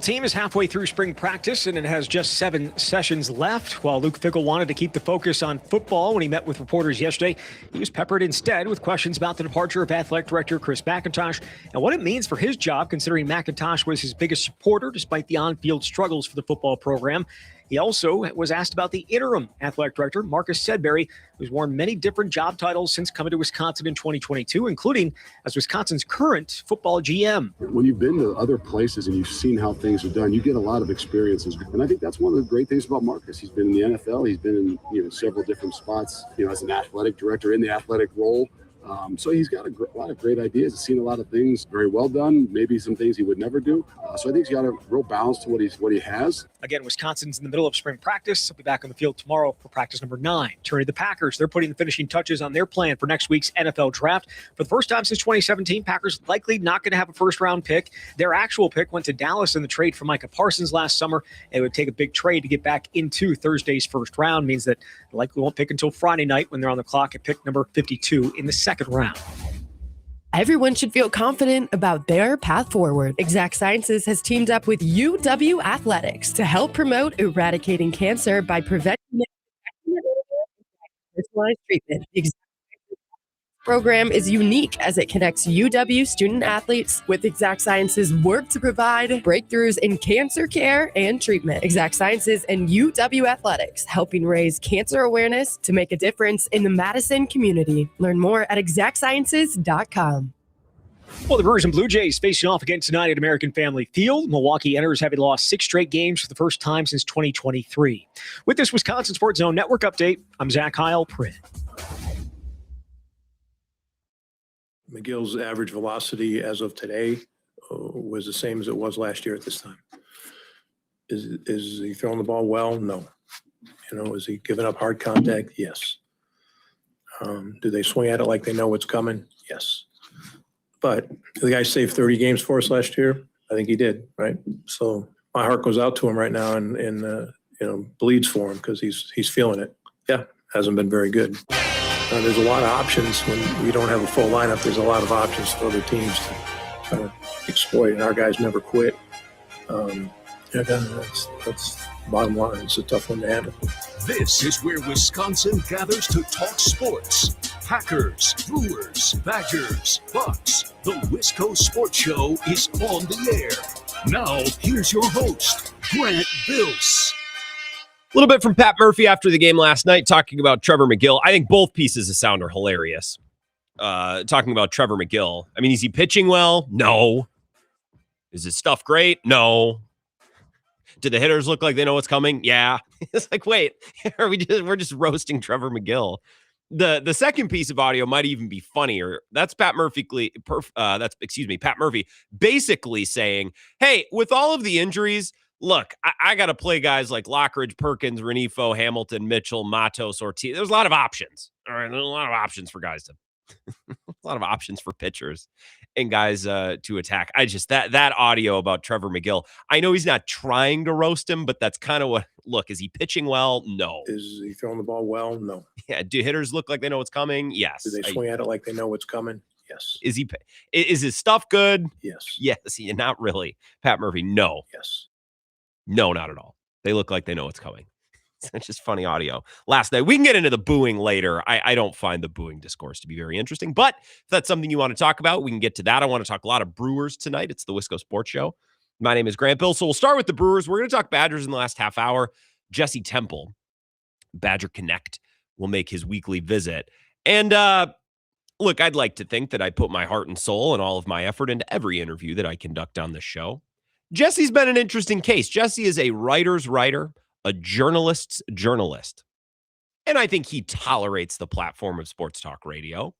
Team is halfway through spring practice and it has just 7 sessions left. While Luke Fickell wanted to keep the focus on football when he met with reporters yesterday, he was peppered instead with questions about the departure of athletic director Chris McIntosh and what it means for his job, considering McIntosh was his biggest supporter despite the on-field struggles for the football program. He also was asked about the interim athletic director, Marcus Sedberry, who's worn many different job titles since coming to Wisconsin in 2022, including as Wisconsin's current football GM. When you've been to other places and you've seen how things are done, you get a lot of experiences. And I think that's one of the great things about Marcus. He's been in the NFL. He's been in several different spots, as an athletic director in the athletic role. So he's got a lot of great ideas. He's seen a lot of things very well done, maybe some things he would never do. So I think he's got a real balance to what he has. Again, Wisconsin's in the middle of spring practice. He'll be back on the field tomorrow for practice number 9. Turning to the Packers, they're putting the finishing touches on their plan for next week's NFL draft. For the first time since 2017, Packers likely not going to have a first-round pick. Their actual pick went to Dallas in the trade for Micah Parsons last summer. It would take a big trade to get back into Thursday's first round. Means that they likely won't pick until Friday night when they're on the clock at pick number 52 in the second round. Everyone should feel confident about their path forward. Exact Sciences has teamed up with UW Athletics to help promote eradicating cancer by preventing personalized treatment. The Exact Sciences program is unique as it connects UW student athletes with Exact Sciences' work to provide breakthroughs in cancer care and treatment. Exact Sciences and UW Athletics helping raise cancer awareness to make a difference in the Madison community. Learn more at exactsciences.com. Well, the Brewers and Blue Jays facing off again tonight at American Family Field. Milwaukee enters having lost 6 straight games for the first time since 2023. With this Wisconsin Sports Zone Network update, I'm Zach Heilprin. McGill's average velocity as of today was the same as it was last year at this time. Is he throwing the ball well? No. Is he giving up hard contact? Yes. Do they swing at it like they know what's coming? Yes. But the guy saved 30 games for us last year. I think he did, right? So my heart goes out to him right now and bleeds for him because he's feeling it. Yeah, hasn't been very good. There's a lot of options when we don't have a full lineup. There's a lot of options for other teams to try to exploit, and our guys never quit. That's bottom line. It's a tough one to handle. This is where Wisconsin gathers to talk sports. Packers, Brewers, Badgers, Bucks. The Wisco Sports Show is on the air. Now, here's your host, Grant Bills. A little bit from Pat Murphy after the game last night, talking about Trevor McGill. I think both pieces of sound are hilarious. Talking about Trevor McGill. I mean, is he pitching well? No. Is his stuff great? No. Do the hitters look like they know what's coming? Yeah. It's like, wait, we're just roasting Trevor McGill. The second piece of audio might even be funnier. That's Pat Murphy. Pat Murphy basically saying, hey, with all of the injuries, look, I got to play guys like Lockridge, Perkins, Renifo, Hamilton, Mitchell, Matos, Ortiz. There's a lot of options. All right, there's a lot of options for guys a lot of options for pitchers and guys to attack. That audio about Trevor McGill. I know he's not trying to roast him, but that's kind of what. Look, is he pitching well? No. Is he throwing the ball well? No. Yeah. Do hitters look like they know what's coming? Yes. Do they swing at it like they know what's coming? Yes. Is his stuff good? Yes. Yes. Not really. Pat Murphy. No. Yes. No, not at all. They look like they know what's coming. It's just funny audio. Last night, we can get into the booing later. I don't find the booing discourse to be very interesting, but if that's something you want to talk about, we can get to that. I want to talk a lot of Brewers tonight. It's the Wisco Sports Show. My name is Grant Bill, so we'll start with the Brewers. We're going to talk Badgers in the last half hour. Jesse Temple, Badger Connect, will make his weekly visit. And look, I'd like to think that I put my heart and soul and all of my effort into every interview that I conduct on this show. Jesse's been an interesting case. Jesse is a writer's writer, a journalist's journalist. And I think he tolerates the platform of sports talk radio.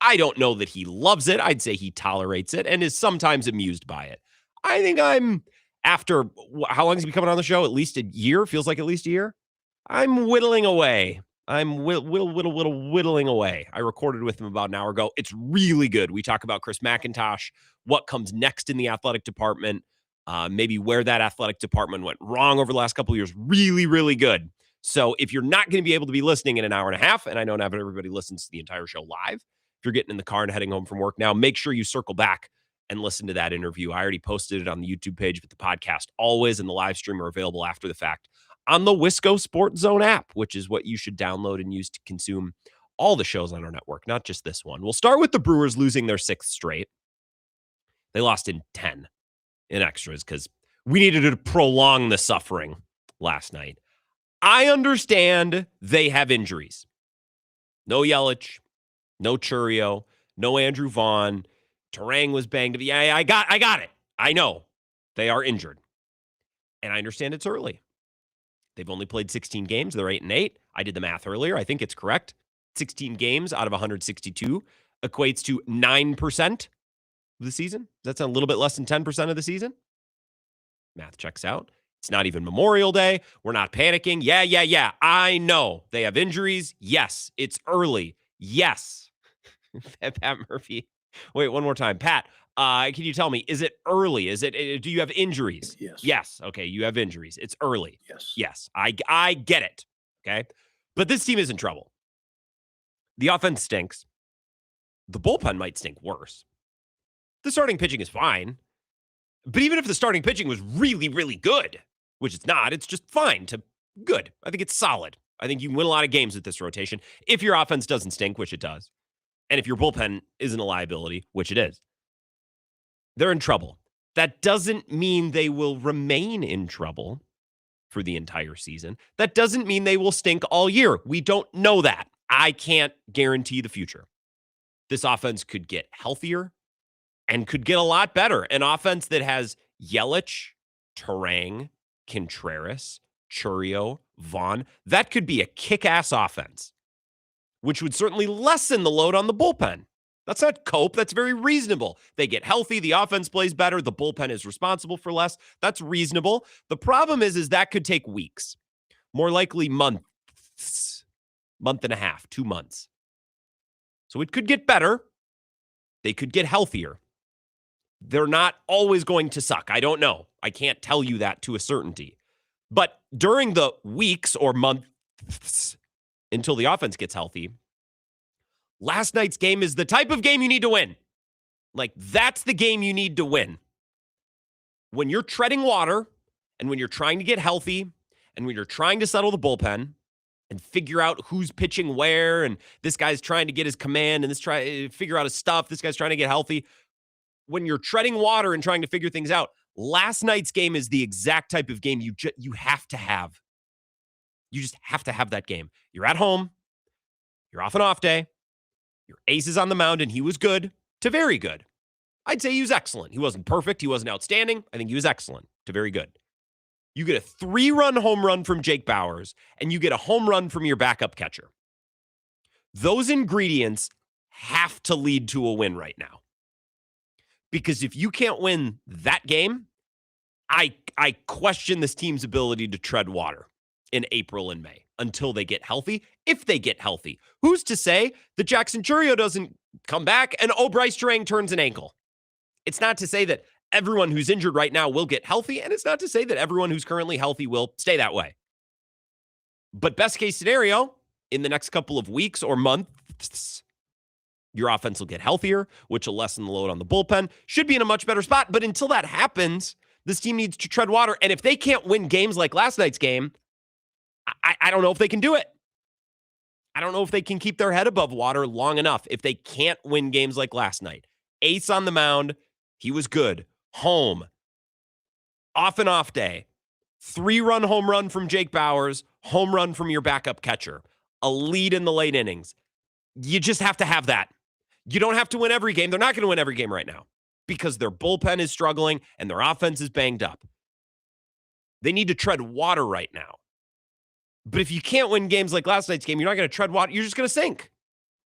I don't know that he loves it. I'd say he tolerates it and is sometimes amused by it. I think after, how long has he been coming on the show? At least a year? Feels like at least a year? I'm whittling away. I'm whittling away. I recorded with him about an hour ago. It's really good. We talk about Chris McIntosh, what comes next in the athletic department, maybe where that athletic department went wrong over the last couple of years. Really, really good. So if you're not going to be able to be listening in an hour and a half, and I know not everybody listens to the entire show live, if you're getting in the car and heading home from work now, make sure you circle back and listen to that interview. I already posted it on the YouTube page, but the podcast always and the live stream are available after the fact on the Wisco Sports Zone app, which is what you should download and use to consume all the shows on our network, not just this one. We'll start with the Brewers losing their 6th straight. They lost in 10 in extras because we needed to prolong the suffering last night. I understand they have injuries. No Yelich, no Churio, no Andrew Vaughn. Terang was banged up. Yeah, I got it. I know they are injured. And I understand it's early. They've only played 16 games. They're 8-8. I did the math earlier. I think it's correct. 16 games out of 162 equates to 9% of the season. That's a little bit less than 10% of the season. Math checks out. It's not even Memorial Day. We're not panicking. Yeah. I know they have injuries. Yes. It's early. Yes. Pat Murphy. Wait, one more time. Pat, can you tell me, is it early? Do you have injuries? Yes. Yes. Okay. You have injuries. It's early. Yes. Yes. I get it. Okay. But this team is in trouble. The offense stinks. The bullpen might stink worse. The starting pitching is fine. But even if the starting pitching was really, really good, which it's not, it's just fine to good. I think it's solid. I think you can win a lot of games with this rotation if your offense doesn't stink, which it does. And if your bullpen isn't a liability, which it is. They're in trouble. That doesn't mean they will remain in trouble for the entire season. That doesn't mean they will stink all year. We don't know that. I can't guarantee the future. This offense could get healthier and could get a lot better. An offense that has Yelich, Terang, Contreras, Churio, Vaughn, that could be a kick-ass offense, which would certainly lessen the load on the bullpen. That's not cope. That's very reasonable. They get healthy. The offense plays better. The bullpen is responsible for less. That's reasonable. The problem is that could take weeks, more likely months, month and a half, 2 months. So it could get better. They could get healthier. They're not always going to suck. I don't know. I can't tell you that to a certainty. But during the weeks or months until the offense gets healthy, last night's game is the type of game you need to win. Like, that's the game you need to win. When you're treading water and when you're trying to get healthy and when you're trying to settle the bullpen and figure out who's pitching where, and this guy's trying to get his command and figure out his stuff, this guy's trying to get healthy. When you're treading water and trying to figure things out, last night's game is the exact type of game you have to have. You just have to have that game. You're at home. You're off an off day. Your ace is on the mound, and he was good to very good. I'd say he was excellent. He wasn't perfect. He wasn't outstanding. I think he was excellent to very good. You get a 3-run home run from Jake Bauers, and you get a home run from your backup catcher. Those ingredients have to lead to a win right now. Because if you can't win that game, I question this team's ability to tread water in April and May until they get healthy. If they get healthy, who's to say that Jackson Churio doesn't come back and Bryce Terang turns an ankle? It's not to say that everyone who's injured right now will get healthy, and it's not to say that everyone who's currently healthy will stay that way. But best case scenario, in the next couple of weeks or months, your offense will get healthier, which will lessen the load on the bullpen. Should be in a much better spot. But until that happens, this team needs to tread water. And if they can't win games like last night's game, I don't know if they can do it. I don't know if they can keep their head above water long enough if they can't win games like last night. Ace on the mound. He was good. Home. Off and off day. 3-run home run from Jake Bauers. Home run from your backup catcher. A lead in the late innings. You just have to have that. You don't have to win every game. They're not going to win every game right now because their bullpen is struggling and their offense is banged up. They need to tread water right now. But if you can't win games like last night's game, you're not going to tread water. You're just going to sink.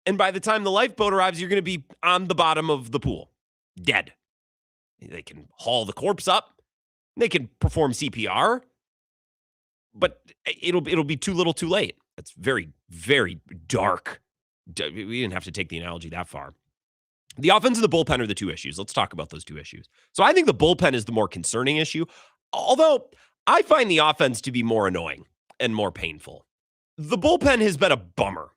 And by the time the lifeboat arrives, you're going to be on the bottom of the pool, dead. They can haul the corpse up. They can perform CPR. But it'll be too little too late. It's very, very dark. We didn't have to take the analogy that far. The offense and the bullpen are the two issues. Let's talk about those two issues. So I think the bullpen is the more concerning issue, although I find the offense to be more annoying and more painful. The bullpen has been a bummer.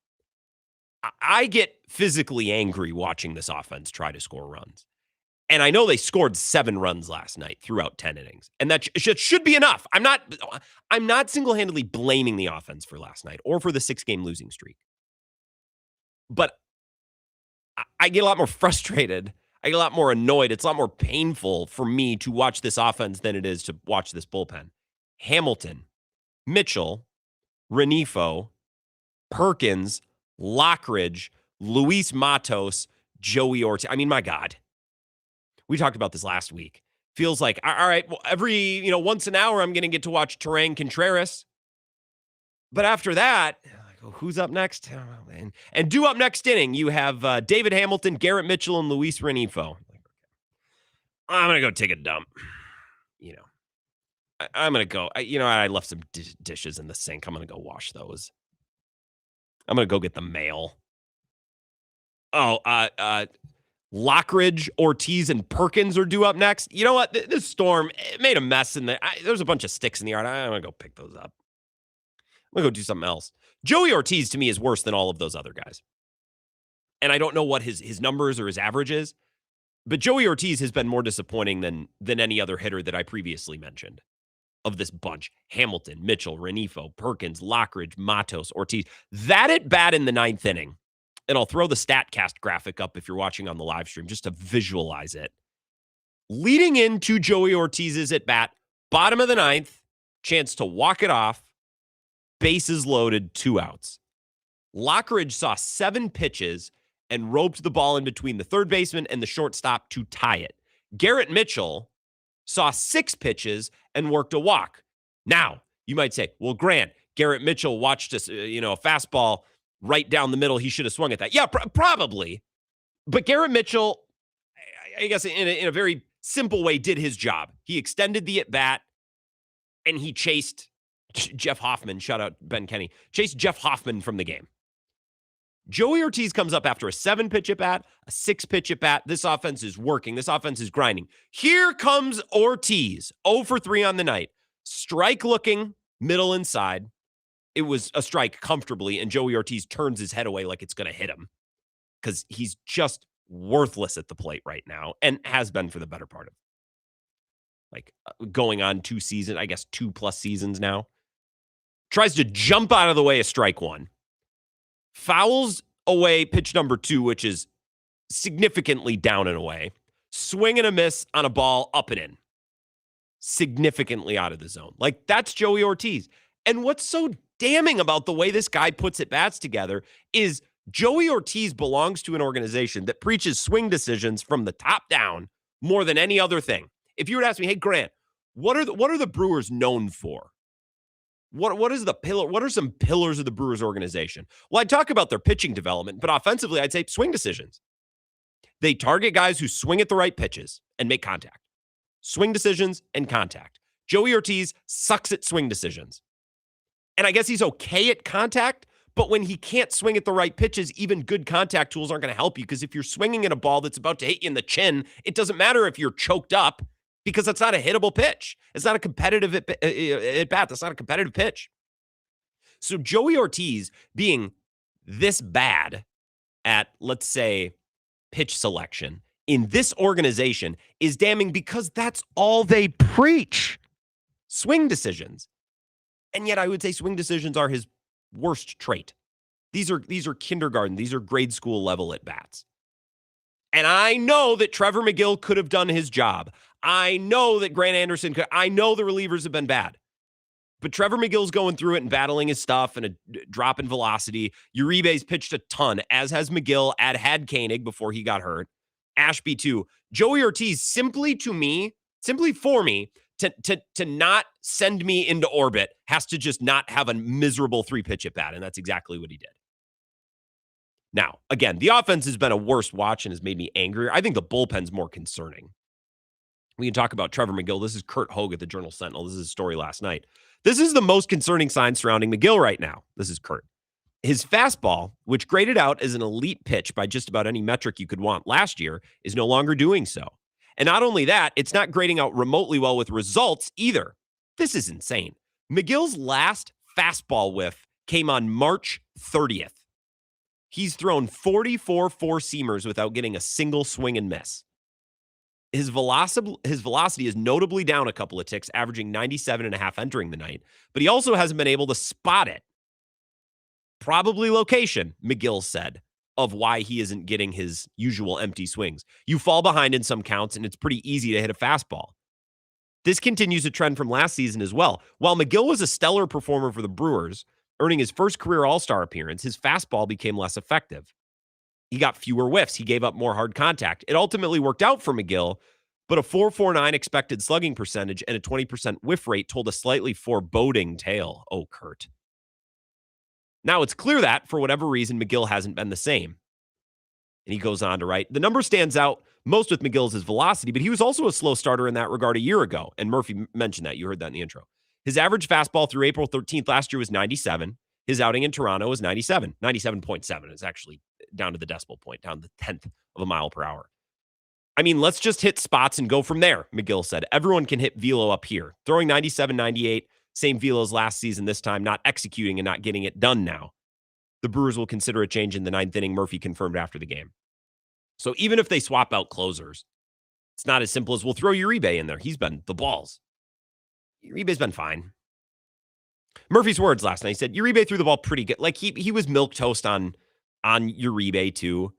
I get physically angry watching this offense try to score runs. And I know they scored 7 runs last night throughout 10 innings. And that should be enough. I'm not single-handedly blaming the offense for last night or for the 6-game losing streak. But I get a lot more frustrated. I get a lot more annoyed. It's a lot more painful for me to watch this offense than it is to watch this bullpen. Hamilton, Mitchell, Renifo, Perkins, Lockridge, Luis Matos, Joey Ortiz. I mean, my God. We talked about this last week. Feels like, all right, well, every, once an hour, I'm going to get to watch Terang Contreras. But after that, who's up next? And due up next inning, you have David Hamilton, Garrett Mitchell, and Luis Renifo. I'm going to go take a dump. I'm going to go. I left some dishes in the sink. I'm going to go wash those. I'm going to go get the mail. Lockridge, Ortiz, and Perkins are due up next. You know what? This storm made a mess in there. There's a bunch of sticks in the yard. I'm going to go pick those up. I'm going to go do something else. Joey Ortiz, to me, is worse than all of those other guys. And I don't know what his numbers or his average is, but Joey Ortiz has been more disappointing than any other hitter that I previously mentioned of this bunch. Hamilton, Mitchell, Renifo, Perkins, Lockridge, Matos, Ortiz. That at bat in the 9th inning. And I'll throw the StatCast graphic up if you're watching on the live stream just to visualize it. Leading into Joey Ortiz's at bat, bottom of the 9th, chance to walk it off, bases loaded, 2 outs. Lockridge saw 7 pitches and roped the ball in between the third baseman and the shortstop to tie it. Garrett Mitchell saw 6 pitches and worked a walk. Now, you might say, well, Grant, Garrett Mitchell watched a fastball right down the middle. He should have swung at that. Yeah, probably. But Garrett Mitchell, I guess in a very simple way, did his job. He extended the at-bat, and he chased Jeff Hoffman. Shout out Ben Kenny. Chased Jeff Hoffman from the game. Joey Ortiz comes up after a 7-pitch at-bat, a 6-pitch at-bat. This offense is working. This offense is grinding. Here comes Ortiz, 0 for 3 on the night. Strike looking, middle inside. It was a strike comfortably, and Joey Ortiz turns his head away like it's going to hit him because he's just worthless at the plate right now and has been for the better part of going on 2 seasons, I guess 2+ seasons now. Tries to jump out of the way of strike 1. Fouls away pitch number 2, which is significantly down and away. Swing and a miss on a ball up and in. Significantly out of the zone. That's Joey Ortiz. And what's so damning about the way this guy puts at bats together is Joey Ortiz belongs to an organization that preaches swing decisions from the top down more than any other thing. If you were to ask me, hey, Grant, what are the Brewers known for? What is the pillar? What are some pillars of the Brewers organization? Well, I'd talk about their pitching development, but offensively, I'd say swing decisions. They target guys who swing at the right pitches and make contact. Swing decisions and contact. Joey Ortiz sucks at swing decisions. And I guess he's okay at contact, but when he can't swing at the right pitches, even good contact tools aren't going to help you, because if you're swinging at a ball that's about to hit you in the chin, it doesn't matter if you're choked up, because that's not a hittable pitch. It's not a competitive at bat. That's not a competitive pitch. So Joey Ortiz being this bad at, let's say, pitch selection in this organization is damning, because that's all they preach. Swing decisions. And yet I would say swing decisions are his worst trait. These are kindergarten. These are grade school level at bats. And I know that Trevor McGill could have done his job. I know that Grant Anderson could. I know the relievers have been bad. But Trevor McGill's going through it and battling his stuff and a drop in velocity. Uribe's pitched a ton, as has McGill, had Koenig before he got hurt. Ashby too. Joey Ortiz, simply for me, to not send me into orbit, has to just not have a miserable 3-pitch at bat, and that's exactly what he did. Now, again, the offense has been a worse watch and has made me angrier. I think the bullpen's more concerning. We can talk about Trevor McGill. This is Kurt Hogue at the Journal Sentinel. This is his story last night. This is the most concerning sign surrounding McGill right now. This is Kurt. His fastball, which graded out as an elite pitch by just about any metric you could want last year, is no longer doing so. And not only that, it's not grading out remotely well with results either. This is insane. McGill's last fastball whiff came on March 30th. He's thrown 44 four-seamers without getting a single swing and miss. His velocity is notably down a couple of ticks, averaging 97.5 entering the night, but he also hasn't been able to spot it. Probably location, McGill said, of why he isn't getting his usual empty swings. You fall behind in some counts, and it's pretty easy to hit a fastball. This continues a trend from last season as well. While McGill was a stellar performer for the Brewers, earning his first career All-Star appearance, his fastball became less effective. He got fewer whiffs. He gave up more hard contact. It ultimately worked out for McGill, but a .449 expected slugging percentage and a 20% whiff rate told a slightly foreboding tale. Oh, Kurt. Now, it's clear that, for whatever reason, McGill hasn't been the same. And he goes on to write, the number stands out most with McGill's his velocity, but he was also a slow starter in that regard a year ago. And Murphy mentioned that. You heard that in the intro. His average fastball through April 13th last year was 97. His outing in Toronto was 97. 97.7 is actually down to the decimal point, down to the 10th of a mile per hour. I mean, let's just hit spots and go from there, McGill said. Everyone can hit velo up here. Throwing 97, 98, same velo as last season, this time not executing and not getting it done now. The Brewers will consider a change in the ninth inning, Murphy confirmed after the game. So even if they swap out closers, it's not as simple as we'll throw Uribe in there. He's been the balls. Uribe's been fine. Murphy's words last night, he said, Uribe threw the ball pretty good. Like, he was milquetoast on Uribe, too.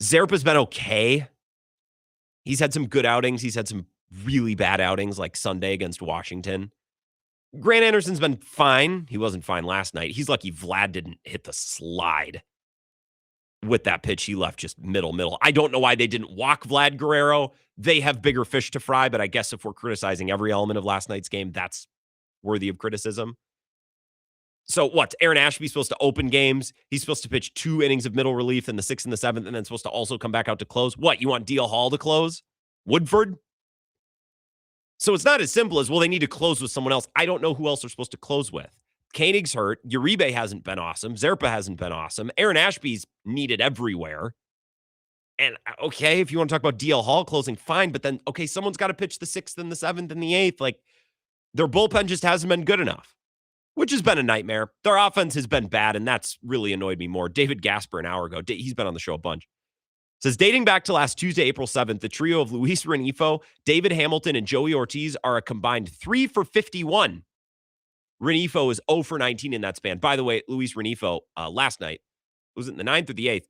Zerpa's been okay. He's had some good outings. He's had some really bad outings, like Sunday against Washington. Grant Anderson's been fine. He wasn't fine last night. He's lucky Vlad didn't hit the slide with that pitch. He left just middle. I don't know why they didn't walk Vlad Guerrero. They have bigger fish to fry, but I guess if we're criticizing every element of last night's game, that's worthy of criticism. So what? Aaron Ashby's supposed to open games. He's supposed to pitch 2 innings of middle relief in the 6th and the 7th, and then supposed to also come back out to close. What? You want DL Hall to close? Woodford? So it's not as simple as, well, they need to close with someone else. I don't know who else they're supposed to close with. Koenig's hurt. Uribe hasn't been awesome. Zerpa hasn't been awesome. Aaron Ashby's needed everywhere. And okay, if you want to talk about DL Hall closing, fine. But then, okay, someone's got to pitch the 6th and the 7th and the 8th. Like, their bullpen just hasn't been good enough, which has been a nightmare. Their offense has been bad, and that's really annoyed me more. David Gasper an hour ago, he's been on the show a bunch, says, dating back to last Tuesday, April 7th, the trio of Luis Renifo, David Hamilton, and Joey Ortiz are a combined 3 for 51. Renifo is 0 for 19 in that span. By the way, Luis Renifo, last night, was it in the 9th or the 8th,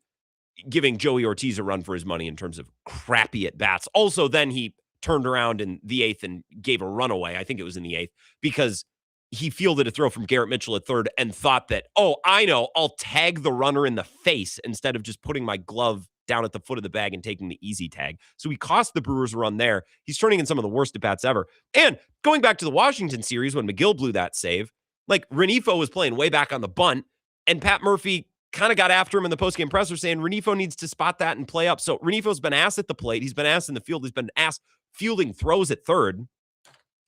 giving Joey Ortiz a run for his money in terms of crappy at-bats. Also, then he turned around in the 8th and gave a run away. I think it was in the 8th, because he fielded a throw from Garrett Mitchell at third and thought that, oh, I know, I'll tag the runner in the face instead of just putting my glove down at the foot of the bag and taking the easy tag. So he cost the Brewers a run there. He's turning in some of the worst at-bats ever. And going back to the Washington series when McGill blew that save, like, Renifo was playing way back on the bunt, and Pat Murphy kind of got after him in the postgame presser saying Renifo needs to spot that and play up. So Renifo's been asked at the plate. He's been asked in the field. He's been asked fielding throws at third.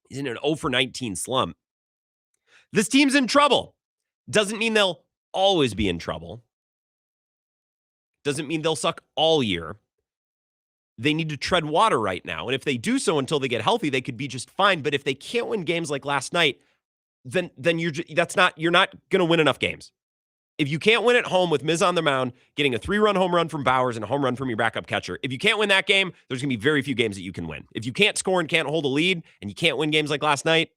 He's in an 0 for 19 slump. This team's in trouble. Doesn't mean they'll always be in trouble. Doesn't mean they'll suck all year. They need to tread water right now. And if they do so until they get healthy, they could be just fine. But if they can't win games like last night, then you're not going to win enough games. If you can't win at home with Miz on the mound, getting a 3-run home run from Bowers and a home run from your backup catcher, if you can't win that game, there's going to be very few games that you can win. If you can't score and can't hold a lead and you can't win games like last night,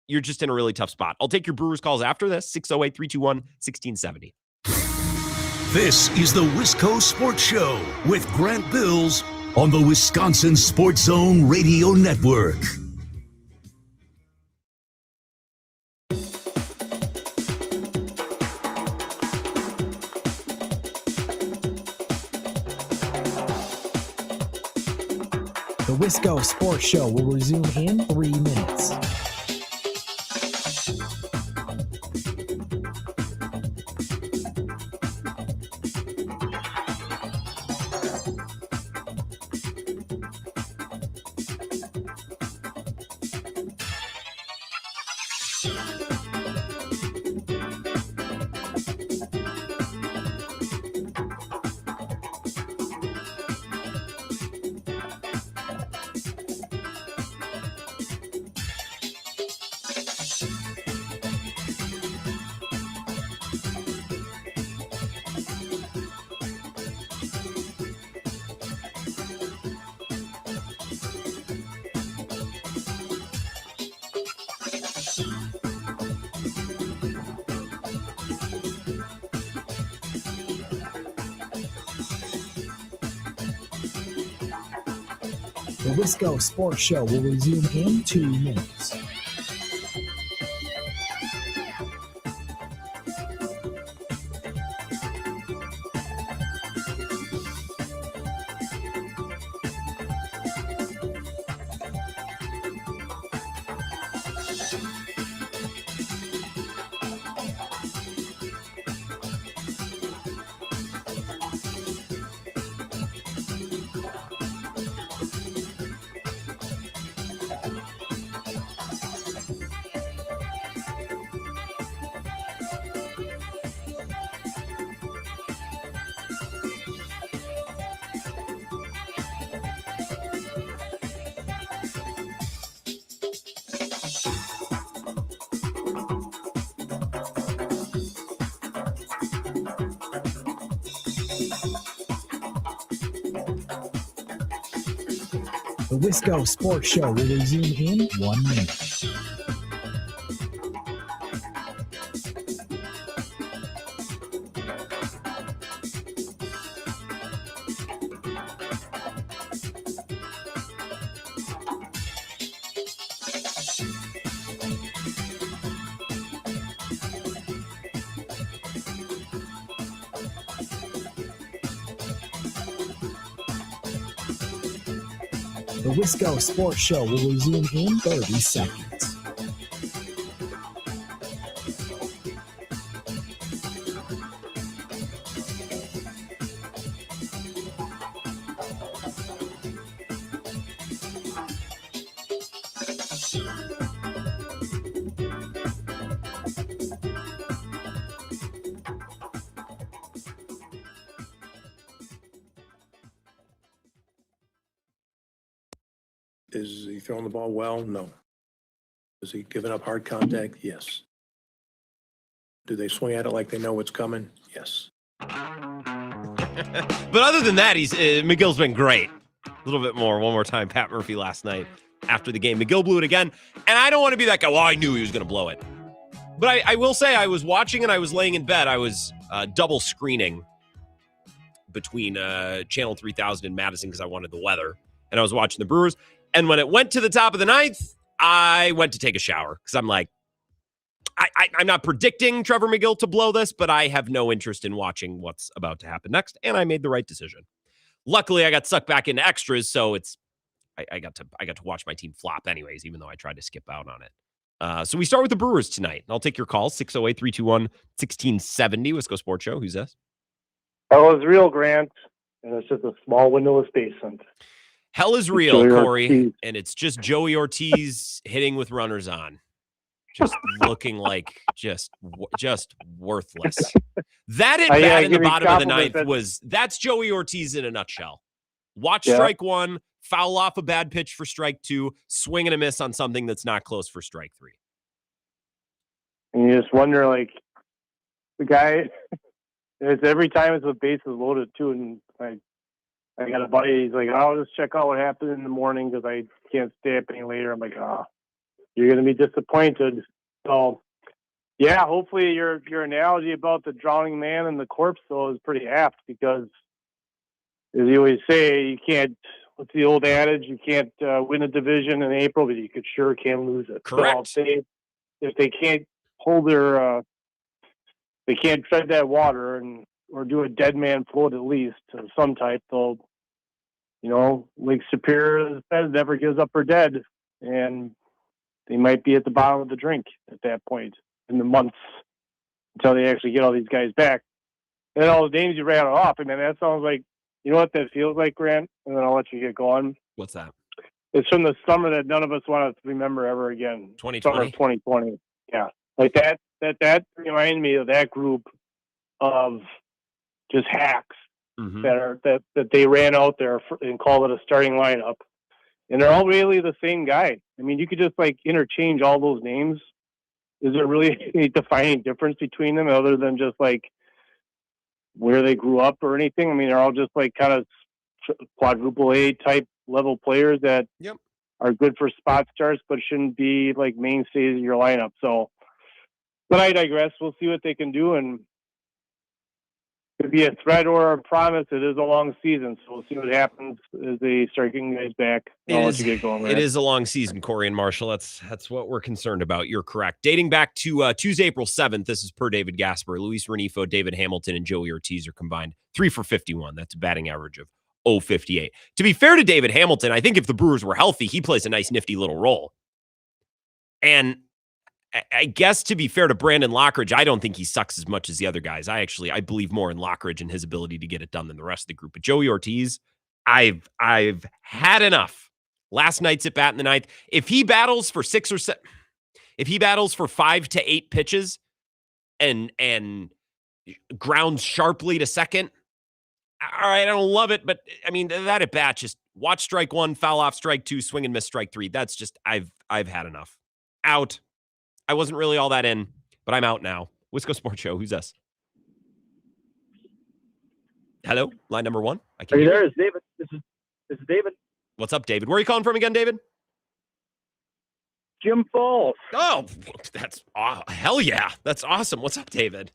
you're just in a really tough spot. I'll take your Brewers calls after this, 608-321-1670. This is the Wisco Sports Show with Grant Bills on the Wisconsin Sports Zone Radio Network. The Wisco Sports Show will resume in 3 minutes. The Wisco Sports Show will resume in 2 minutes. The Wisco Sports Show will resume in 1 minute. The Wisco Sports Show will resume in 30 seconds. Is he throwing the ball well? No. Is he giving up hard contact? Yes. Do they swing at it like they know what's coming? Yes. But other than that, McGill's been great. A little bit more. One more time, Pat Murphy last night after the game. McGill blew it again. And I don't want to be that guy. Well, I knew he was going to blow it. But I will say I was watching and I was laying in bed. I was double screening between Channel 3000 and Madison because I wanted the weather. And I was watching the Brewers. And when it went to the top of the ninth, I went to take a shower because I'm like, I'm not predicting Trevor McGill to blow this, but I have no interest in watching what's about to happen next. And I made the right decision. Luckily, I got sucked back into extras, so I got to watch my team flop anyways, even though I tried to skip out on it. So we start with the Brewers tonight. I'll take your call, 608-321-1670, Wisco Sports Show. Who's this? Hell is real, Grant, and it's just a small windowless basement. Hell is real, Corey, and it's just Joey Ortiz hitting with runners on. Just looking like just worthless. That at bat in the bottom of the ninth that's Joey Ortiz in a nutshell. Watch strike one, foul off a bad pitch for strike two, swing and a miss on something that's not close for strike three. And you just wonder, like, the guy, it's every time it's with bases loaded too, and I got a buddy, he's like, I'll just check out what happened in the morning because I can't stay up any later. I'm like, you're going to be disappointed. So, yeah, hopefully your analogy about the drowning man and the corpse, though, is pretty apt because, as you always say, you can't, what's the old adage, you can't win a division in April, but you can lose it. Correct. So if they can't hold their, they can't tread that water or do a dead man float at least of some type, they'll, Lake Superior never gives up for dead, and they might be at the bottom of the drink at that point in the months until they actually get all these guys back. And all the names you ran off, I mean, that sounds like, you know what that feels like, Grant? And then I'll let you get going. What's that? It's from the summer that none of us want to remember ever again. 2020? Summer of 2020. Yeah. Like that reminded me of that group of just hacks that they ran out there and called it a starting lineup. And they're all really the same guy. I mean, you could just like interchange all those names. Is there really any defining difference between them other than just like where they grew up or anything? I mean, they're all just like kind of quadruple A type level players that are good for spot starts, but shouldn't be like mainstays of your lineup. So, but I digress. We'll see what they can do. And to be a threat or a promise. It is a long season, so we'll see what happens as they start getting guys back. I'll let you get going, It is a long season, Corey and Marshall. That's what we're concerned about. You're correct. Dating back to Tuesday, April 7th, this is per David Gasper. Luis Renifo, David Hamilton, and Joey Ortiz are combined 3 for 51. That's a batting average of 0.58. To be fair to David Hamilton, I think if the Brewers were healthy, he plays a nice, nifty little role. And I guess to be fair to Brandon Lockridge, I don't think he sucks as much as the other guys. I believe more in Lockridge and his ability to get it done than the rest of the group. But Joey Ortiz, I've had enough. Last night's at bat in the ninth. If he battles for 6 or 7, if he battles for 5 to 8 pitches and grounds sharply to second, all right, I don't love it, but I mean that at bat, just watch strike 1, foul off strike 2, swing and miss strike 3. That's just I've had enough. Out. I wasn't really all that in, but I'm out now. Wisco Sports Show. Who's this? Hello, line number 1. Are you there? It's David. This is David. What's up, David? Where are you calling from again, David? Jim Falls. Oh, that's hell yeah. That's awesome. What's up, David?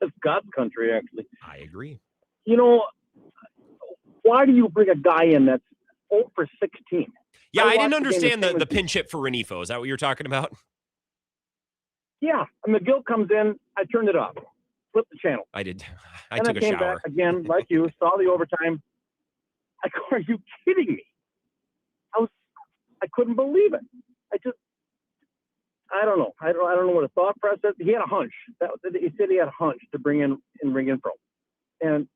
That's God's country, actually. I agree. You know, why do you bring a guy in that's 0 for 16? Yeah, I didn't understand the pinch hit for Renifo. Is that what you're talking about? Yeah. And McGill comes in. I turned it off. Flipped the channel. I did. I and took I a came shower. Back again, like you, saw the overtime. I go, are you kidding me? I couldn't believe it. I don't know. I don't know what a thought process. He had a hunch. He said he had a hunch to bring in Pro. And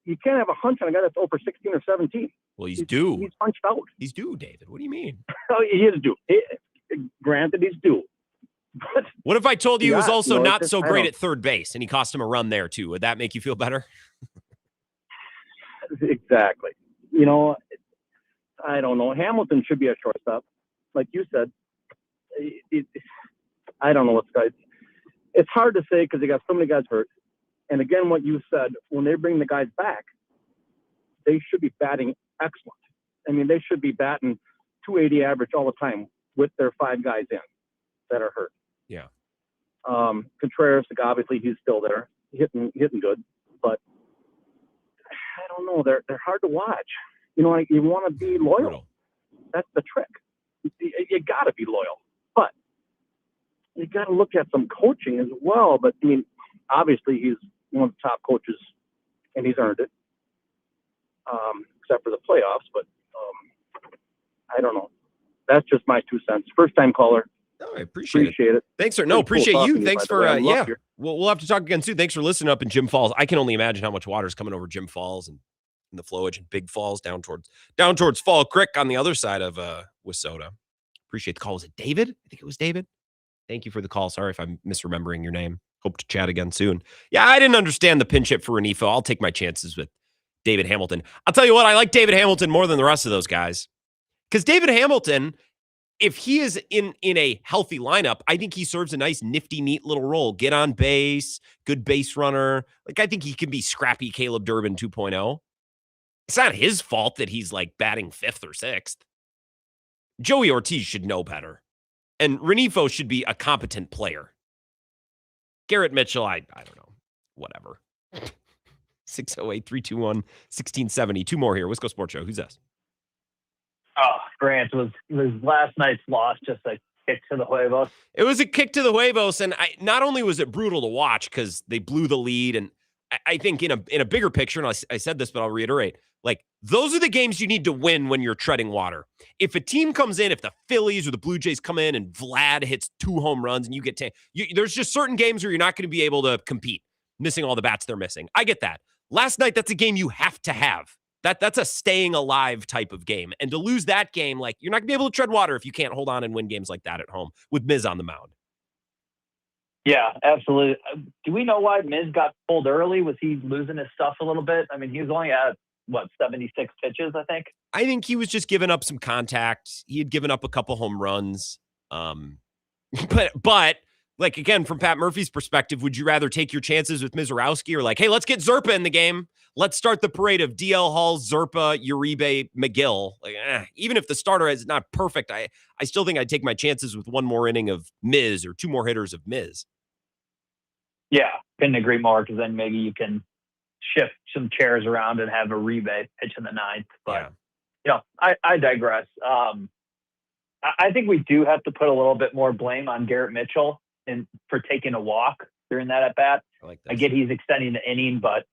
you can't have a hunch on a guy that's over 16 or 17. Well, he's due. He's punched out. He's due, David. What do you mean? Oh, he is due. Granted, he's due. But what if I told you he was also not just, so great at third base and he cost him a run there too? Would that make you feel better? Exactly. You know, I don't know. Hamilton should be a shortstop. Like you said, I don't know what's guys. It's hard to say because they got so many guys hurt. And again, what you said, when they bring the guys back, they should be batting excellent. I mean, they should be batting 280 average all the time with their 5 guys in that are hurt. Yeah. Contreras, obviously, he's still there, hitting good, but I don't know. They're hard to watch. You know, you want to be loyal. That's the trick. You got to be loyal, but you got to look at some coaching as well. But I mean, obviously, he's one of the top coaches, and he's earned it. Except for the playoffs, but I don't know. That's just my 2 cents. First time caller. No, I appreciate it. Thanks, sir. No, appreciate you. Thanks for yeah. We'll have to talk again soon. Thanks for listening up in Jim Falls. I can only imagine how much water is coming over Jim Falls and the flowage and Big Falls down towards Fall Creek on the other side of Wissota. Appreciate the call. Was it David? I think it was David. Thank you for the call. Sorry if I'm misremembering your name. Hope to chat again soon. Yeah, I didn't understand the pinch hit for Renifo. I'll take my chances with David Hamilton. I'll tell you what, I like David Hamilton more than the rest of those guys. Because David Hamilton, if he is in a healthy lineup, I think he serves a nice, nifty, neat little role. Get on base, good base runner. Like, I think he can be scrappy Caleb Durbin 2.0. It's not his fault that he's like batting 5th or 6th. Joey Ortiz should know better. And Renifo should be a competent player. Garrett Mitchell, I don't know. Whatever. 608-321-1670. 2 more here. Wisco Sports Show. Who's this? Oh, Grant, was last night's loss just a kick to the huevos? It was a kick to the huevos, and not only was it brutal to watch because they blew the lead, and I think in a bigger picture, and I said this, but I'll reiterate, like, those are the games you need to win when you're treading water. If a team comes in, if the Phillies or the Blue Jays come in and Vlad hits 2 home runs and you get 10, there's just certain games where you're not going to be able to compete, missing all the bats they're missing. I get that. Last night, that's a game you have to have. That's a staying alive type of game. And to lose that game, like, you're not going to be able to tread water if you can't hold on and win games like that at home with Miz on the mound. Yeah, absolutely. Do we know why Miz got pulled early? Was he losing his stuff a little bit? I mean, he was only at, 76 pitches, I think? I think he was just giving up some contact. He had given up a couple home runs. But like, again, from Pat Murphy's perspective, would you rather take your chances with Mizorowski or like, hey, let's get Zerpa in the game? Let's start the parade of DL Hall, Zerpa, Uribe, McGill. Like, even if the starter is not perfect, I still think I'd take my chances with 1 more inning of Miz or 2 more hitters of Miz. Yeah, couldn't agree more, because then maybe you can shift some chairs around and have a rebate pitch in the ninth. But, I digress. I think we do have to put a little bit more blame on Garrett Mitchell for taking a walk during that at-bat. I get he's extending the inning, but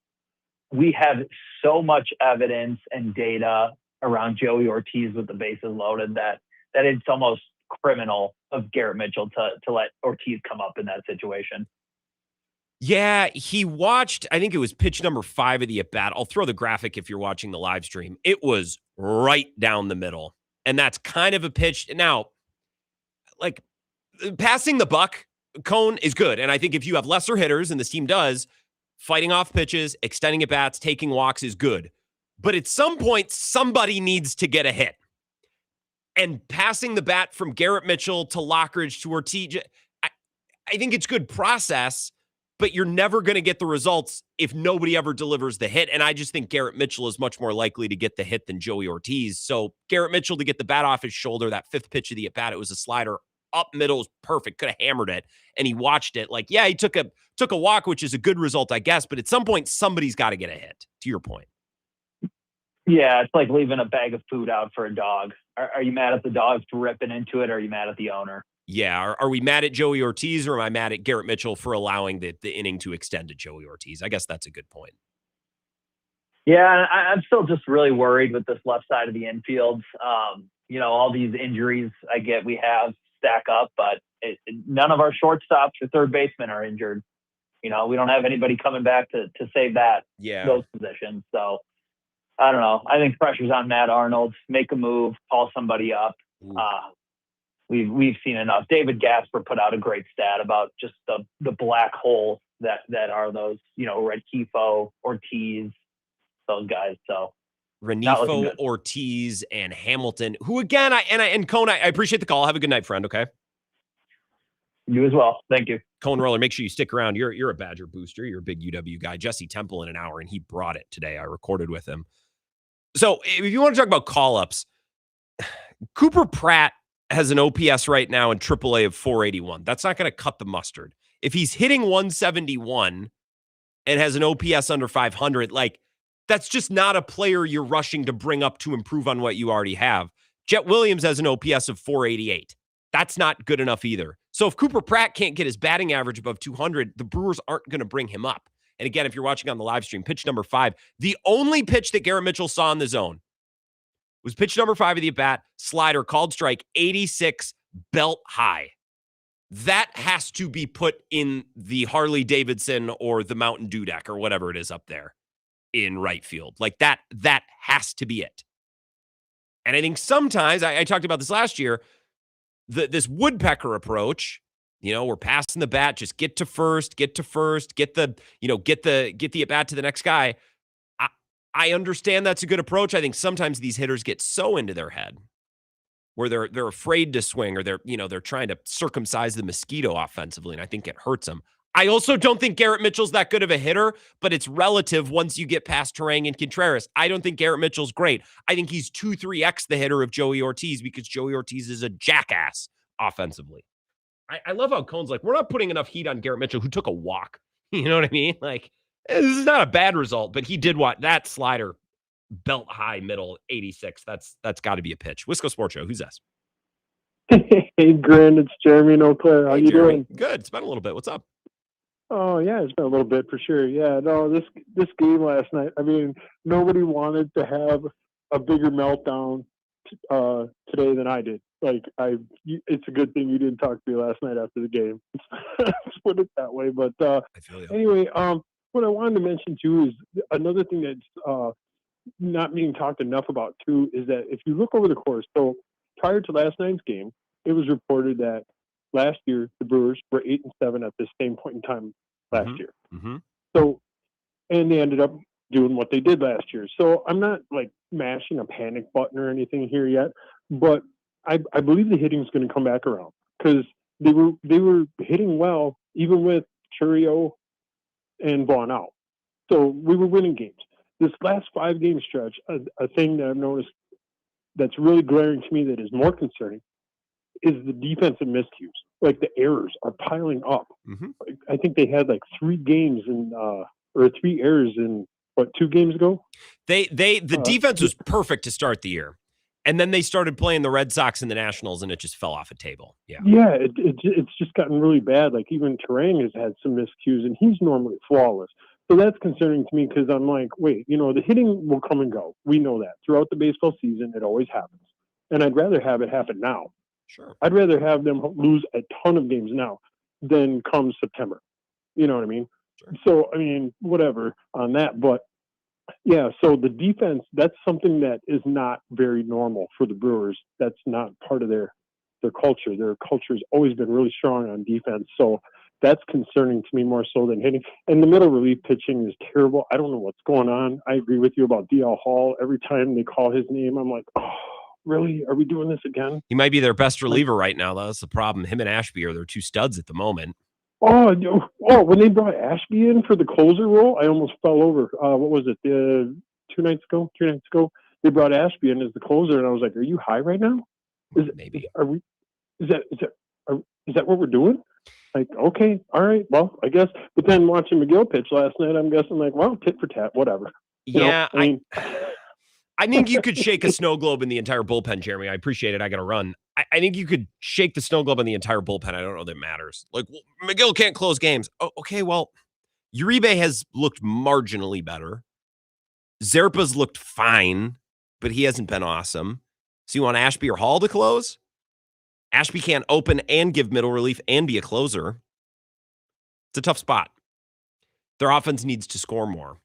we have so much evidence and data around Joey Ortiz with the bases loaded that it's almost criminal of Garrett Mitchell to let Ortiz come up in that situation. Yeah, he watched, I think it was pitch number 5 of the at-bat. I'll throw the graphic if you're watching the live stream. It was right down the middle. And that's kind of a pitch. Now, like, passing the buck, Cone, is good. And I think if you have lesser hitters, and this team does, fighting off pitches, extending at bats, taking walks is good. But at some point, somebody needs to get a hit. And passing the bat from Garrett Mitchell to Lockridge to Ortiz, I think it's good process, but you're never going to get the results if nobody ever delivers the hit. And I just think Garrett Mitchell is much more likely to get the hit than Joey Ortiz. So Garrett Mitchell to get the bat off his shoulder, that 5th pitch of the at-bat, it was a slider up middle, was perfect, could have hammered it. And he watched it like, yeah, he took a walk, which is a good result, I guess. But at some point, somebody's got to get a hit, to your point. Yeah, it's like leaving a bag of food out for a dog. Are you mad at the dog for ripping into it, or are you mad at the owner? Yeah, are we mad at Joey Ortiz, or am I mad at Garrett Mitchell for allowing the inning to extend to Joey Ortiz? I guess that's a good point. Yeah, I'm still just really worried with this left side of the infield. All these injuries we have stack up, but none of our shortstops or third basemen are injured. We don't have anybody coming back to save those positions. So I don't know. I think pressure's on Matt Arnold. Make a move, call somebody up. We've seen enough. David Gasper put out a great stat about just the black holes that are those, Rengifo, Ortiz, those guys. So Rengifo, Ortiz, and Hamilton, who again, and Cone, I appreciate the call. Have a good night, friend. Okay. You as well. Thank you. Cone Roller, make sure you stick around. You're a Badger booster. You're a big UW guy. Jesse Temple in an hour, and he brought it today. I recorded with him. So if you want to talk about call-ups, Cooper Pratt has an OPS right now in AAA of 481. That's not going to cut the mustard. If he's hitting 171 and has an OPS under 500, that's just not a player you're rushing to bring up to improve on what you already have. Jet Williams has an OPS of 488. That's not good enough either. So if Cooper Pratt can't get his batting average above 200, the Brewers aren't going to bring him up. And again, if you're watching on the live stream, pitch number 5, the only pitch that Garrett Mitchell saw in the zone was pitch number 5 of the at-bat, slider, called strike, 86, belt high. That has to be put in the Harley Davidson or the Mountain Dew deck or whatever it is up there in right field. That has to be it. And I think sometimes, I talked about this last year, this woodpecker approach, we're passing the bat, just get to first, get the at-bat to the next guy. I understand that's a good approach. I think sometimes these hitters get so into their head where they're afraid to swing, or they're trying to circumcise the mosquito offensively, and I think it hurts them. I also don't think Garrett Mitchell's that good of a hitter, but it's relative once you get past Turang and Contreras. I don't think Garrett Mitchell's great. I think he's 2-3x the hitter of Joey Ortiz, because Joey Ortiz is a jackass offensively. I love how Cone's like, we're not putting enough heat on Garrett Mitchell, who took a walk. You know what I mean? This is not a bad result, but he did what? That slider, belt high, middle, 86. That's got to be a pitch. Wisco Sports Show. Who's this? Hey, Grant, it's Jeremy in Eau Claire. How you doing? Good. It's been a little bit. What's up? Oh, yeah, it's been a little bit for sure. Yeah, no, this game last night, nobody wanted to have a bigger meltdown today than I did. It's a good thing you didn't talk to me last night after the game. Let's put it that way. But anyway, what I wanted to mention too is another thing that's not being talked enough about too is that if you look over the course, so prior to last night's game, it was reported that last year the Brewers were 8-7 at this same point in time last year. Mm-hmm. So, and they ended up doing what they did last year. So I'm not mashing a panic button or anything here yet, but I believe the hitting is going to come back around, because they were hitting well even with Churio and Vaughn out. So we were winning games. This last 5-game stretch, a thing that I've noticed that's really glaring to me that is more concerning is the defensive miscues. like the errors are piling up. Mm-hmm. I think they had like 3 games or 3 errors in 2 games ago. The defense was perfect to start the year, and then they started playing the Red Sox and the Nationals, and it just fell off a table. Yeah, it's just gotten really bad. Like even Terang has had some miscues, and he's normally flawless. So that's concerning to me because I'm like, wait, the hitting will come and go. We know that throughout the baseball season, it always happens, and I'd rather have it happen now. Sure, I'd rather have them lose a ton of games now than come September. You know what I mean? Sure. So I mean, whatever on that, but. Yeah, so the defense, that's something that is not very normal for the Brewers. That's not part of their culture. Their culture has always been really strong on defense. So that's concerning to me more so than hitting. And the middle relief pitching is terrible. I don't know what's going on. I agree with you about DL Hall. Every time they call his name, I'm like, oh, really? Are we doing this again? he might be their best reliever right now, though. That's the problem. Him and Ashby are their 2 studs at the moment. Oh, when they brought Ashby in for the closer role, I almost fell over. What was it? 3 nights ago, they brought Ashby in as the closer, and I was like, "Are you high right now? Maybe. Is that what we're doing?" Like, okay, all right, well, I guess. But then watching McGill pitch last night, I'm guessing like, well, tit for tat, whatever. Yeah, I think you could shake a snow globe in the entire bullpen, Jeremy. I appreciate it. I got to run. I think you could shake the snow globe in the entire bullpen. I don't know that it matters. Like, well, McGill can't close games. Oh, okay, well, Uribe has looked marginally better. Zerpa's looked fine, but he hasn't been awesome. So you want Ashby or Hall to close? Ashby can't open and give middle relief and be a closer. It's a tough spot. Their offense needs to score more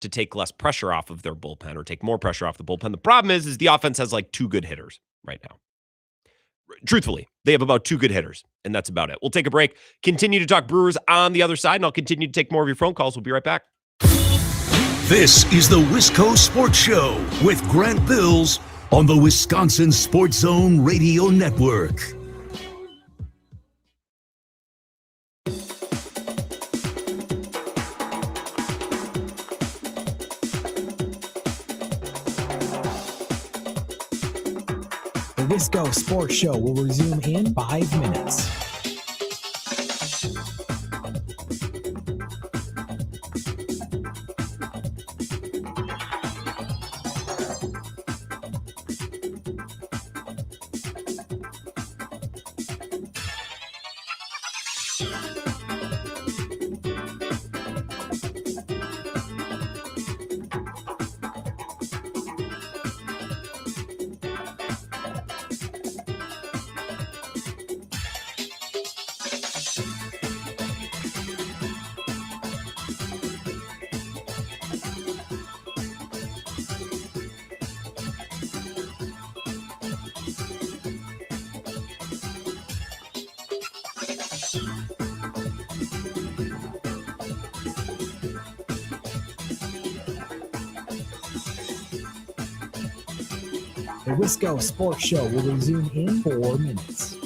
to take less pressure off of their bullpen or take more pressure off the bullpen. The problem is the offense has like 2 good hitters right now. Truthfully, they have about 2 good hitters, and that's about it. We'll take a break, continue to talk Brewers on the other side, and I'll continue to take more of your phone calls. We'll be right back. This is the Wisco Sports Show with Grant Bills on the Wisconsin Sports Zone Radio Network. The Wisco Sports Show will resume in 5 minutes. The Wisco Sports Show will resume in 4 minutes.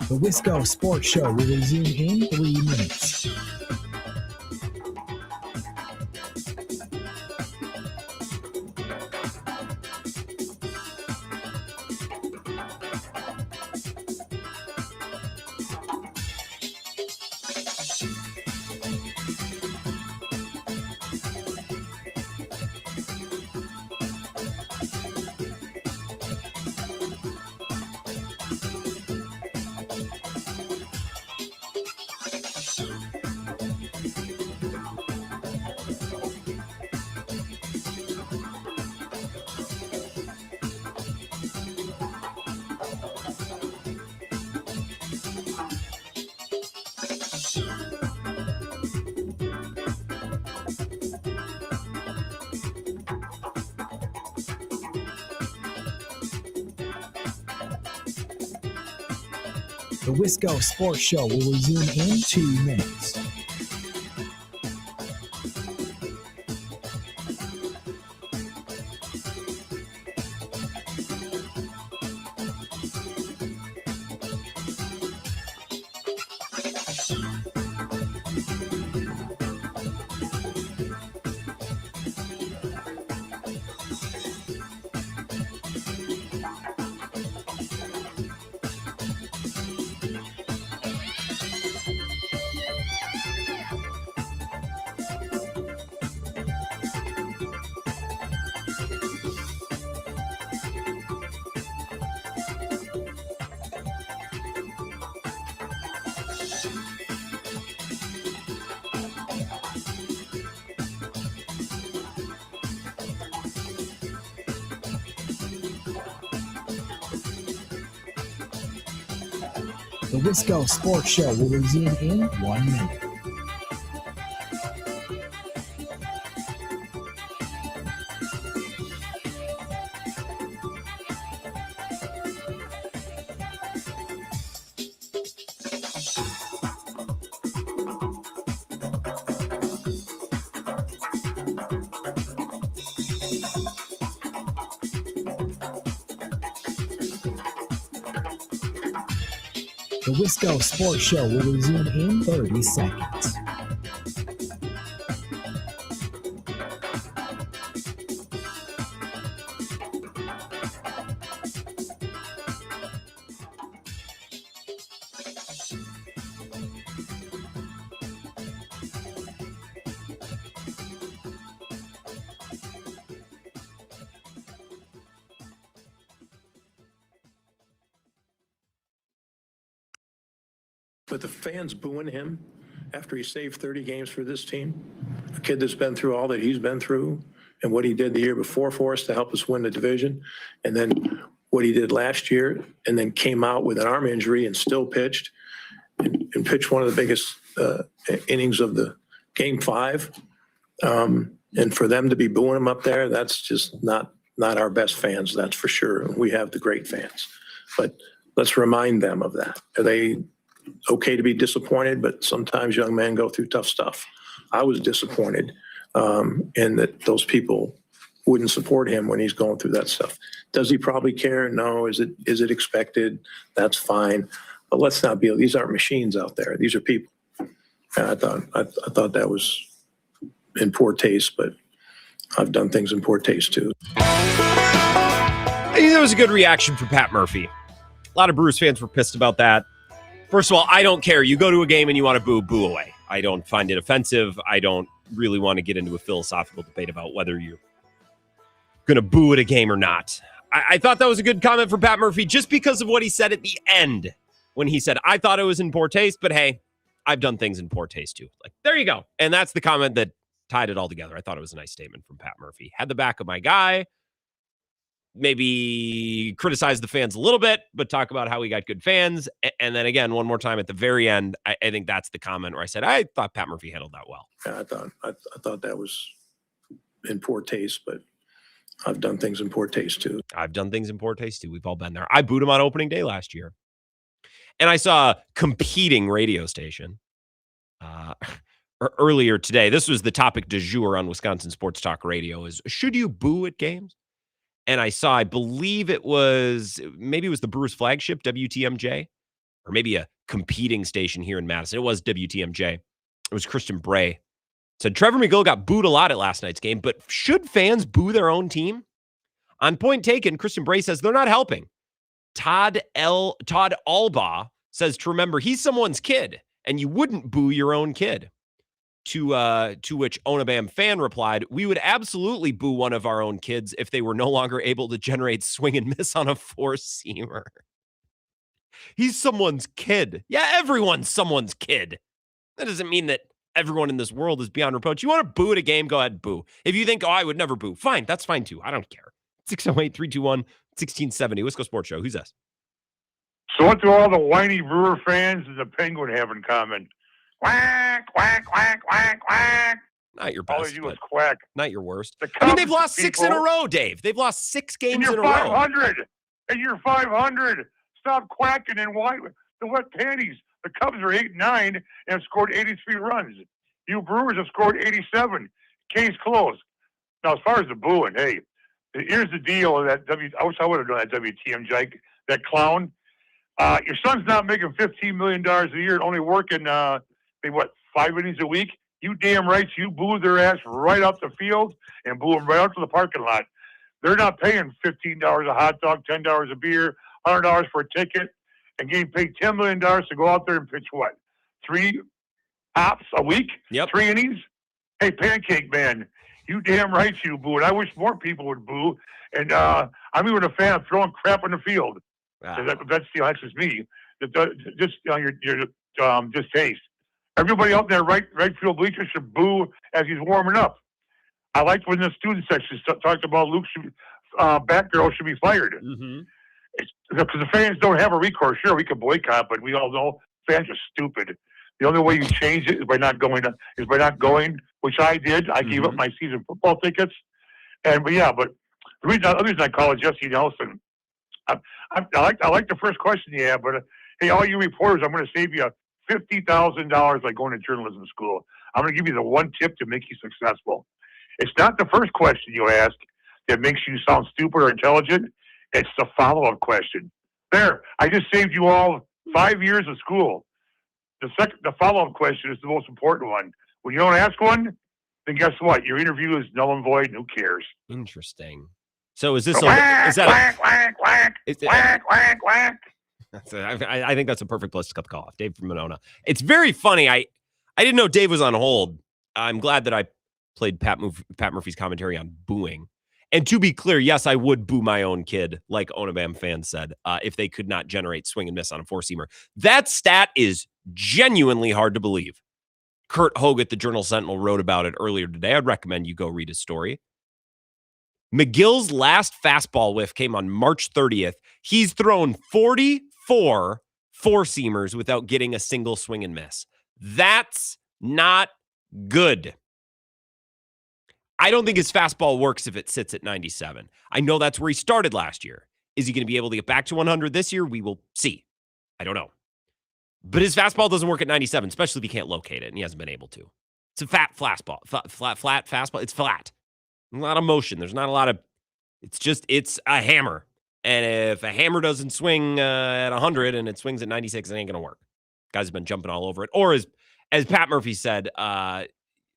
The Wisco Sports Show will resume in 3 minutes. The Wisco Sports Show will resume in 2 minutes. The Wisco Sports Show will resume in 1 minute. The Wisco Sports Show will resume in 30 seconds. But the fans booing him after he saved 30 games for this team, a kid that's been through all that he's been through and what he did the year before for us to help us win the division, and then what he did last year, and then came out with an arm injury and still pitched and pitched one of the biggest innings of the game 5. And for them to be booing him up there, that's just not our best fans, that's for sure. We have the great fans. But let's remind them of that. Are they okay to be disappointed? But sometimes young men go through tough stuff. I was disappointed in that those people wouldn't support him when he's going through that stuff. Does he probably care? No. Is it expected? That's fine. But let's not be, these aren't machines out there. These are people. And I thought that was in poor taste, but I've done things in poor taste too. I think that was a good reaction from Pat Murphy. A lot of Brewers fans were pissed about that. First of all, I don't care. You go to a game and you want to boo away. I don't find it offensive. I don't really want to get into a philosophical debate about whether you're going to boo at a game or not. I thought that was a good comment from Pat Murphy just because of what he said at the end when he said, I thought it was in poor taste, but hey, I've done things in poor taste too. Like, there you go. And that's the comment that tied it all together. I thought it was a nice statement from Pat Murphy. Had the back of my guy. Maybe criticize the fans a little bit, but talk about how we got good fans. And then again, one more time at the very end, I think that's the comment where I said, I thought Pat Murphy handled that well. Yeah, I thought that was in poor taste, but I've done things in poor taste too. I've done things in poor taste too. We've all been there. I booed him on opening day last year. And I saw a competing radio station earlier today. This was the topic du jour on Wisconsin Sports Talk Radio is, should you boo at games? And I saw, I believe it was the Brewers flagship, WTMJ, or maybe a competing station here in Madison. It was WTMJ. It was Christian Bray. Said Trevor McGill got booed a lot at last night's game, but should fans boo their own team? On point taken, Christian Bray says they're not helping. Todd Albaugh says to remember he's someone's kid, and you wouldn't boo your own kid. To which Onabam fan replied, we would absolutely boo one of our own kids if they were no longer able to generate swing and miss on a four-seamer. He's someone's kid. Yeah, everyone's someone's kid. That doesn't mean that everyone in this world is beyond reproach. You want to boo at a game, go ahead, boo. If you think, I would never boo, fine, that's fine too. I don't care. 608-321-1670. Wisco Sports Show. Who's this? So what do all the whiny Brewer fans and the Penguin have in common? quack, quack, quack, quack, quack. Not your All best, they do is but quack. not your worst. The I mean, Cubs, they've lost 6 in a row, Dave. They've lost 6 games in a row. 500. And you're 500. Stop quacking and why the wet panties. The Cubs are 8-9 and have scored 83 runs. You Brewers have scored 87. Case closed. Now, as far as the booing, hey, here's the deal. I wish I would have done that WTM Jake, that clown. Your son's not making $15 million a year, only working, 5 innings a week. You damn right, you boo their ass right up the field and boo them right out to the parking lot. They're not paying $15 a hot dog, $10 a beer, $100 for a ticket, and getting paid $10 million to go out there and pitch 3 hops a week? Yep. 3 innings? Hey, Pancake Man, you damn right you boo. And I wish more people would boo. And I'm even a fan of throwing crap in the field. That's just me. Your distaste. Everybody out there, right field bleachers should boo as he's warming up. I liked when the student section talked about Luke Batgirl should be fired. Mm-hmm. Because the fans don't have a recourse. Sure, we can boycott, but we all know fans are stupid. The only way you change it is by not going, which I did. I gave up my season football tickets. But the other reason I call it Jesse Nelson, I like the first question you have, but hey, all you reporters, I'm going to save you $50,000 like going to journalism school. I'm going to give you the one tip to make you successful. It's not the first question you ask that makes you sound stupid or intelligent. It's the follow-up question. There, I just saved you all 5 years of school. The follow-up question is the most important one. When you don't ask one, then guess what? Your interview is null and void. Who cares? Interesting. So is this quack, quack, quack. I think that's a perfect place to cut the call off. Dave from Monona. It's very funny. I didn't know Dave was on hold. I'm glad that I played Pat Murphy's commentary on booing. And to be clear, yes, I would boo my own kid, like Onabam fans said, if they could not generate swing and miss on a 4-seamer. That stat is genuinely hard to believe. Kurt Hogue at the Journal-Sentinel wrote about it earlier today. I'd recommend you go read his story. McGill's last fastball whiff came on March 30th. He's thrown 44 4-seamers without getting a single swing and miss. That's not good. I don't think his fastball works if it sits at 97. I know that's where he started last year. Is he going to be able to get back to 100 this year? We will see. I don't know. But his fastball doesn't work at 97, especially if he can't locate it, and he hasn't been able to. It's a flat fastball. Flat fastball. It's flat. A lot of motion. There's not a lot of... It's a hammer. And if a hammer doesn't swing at 100 and it swings at 96, it ain't going to work. Guys have been jumping all over it. Or as Pat Murphy said,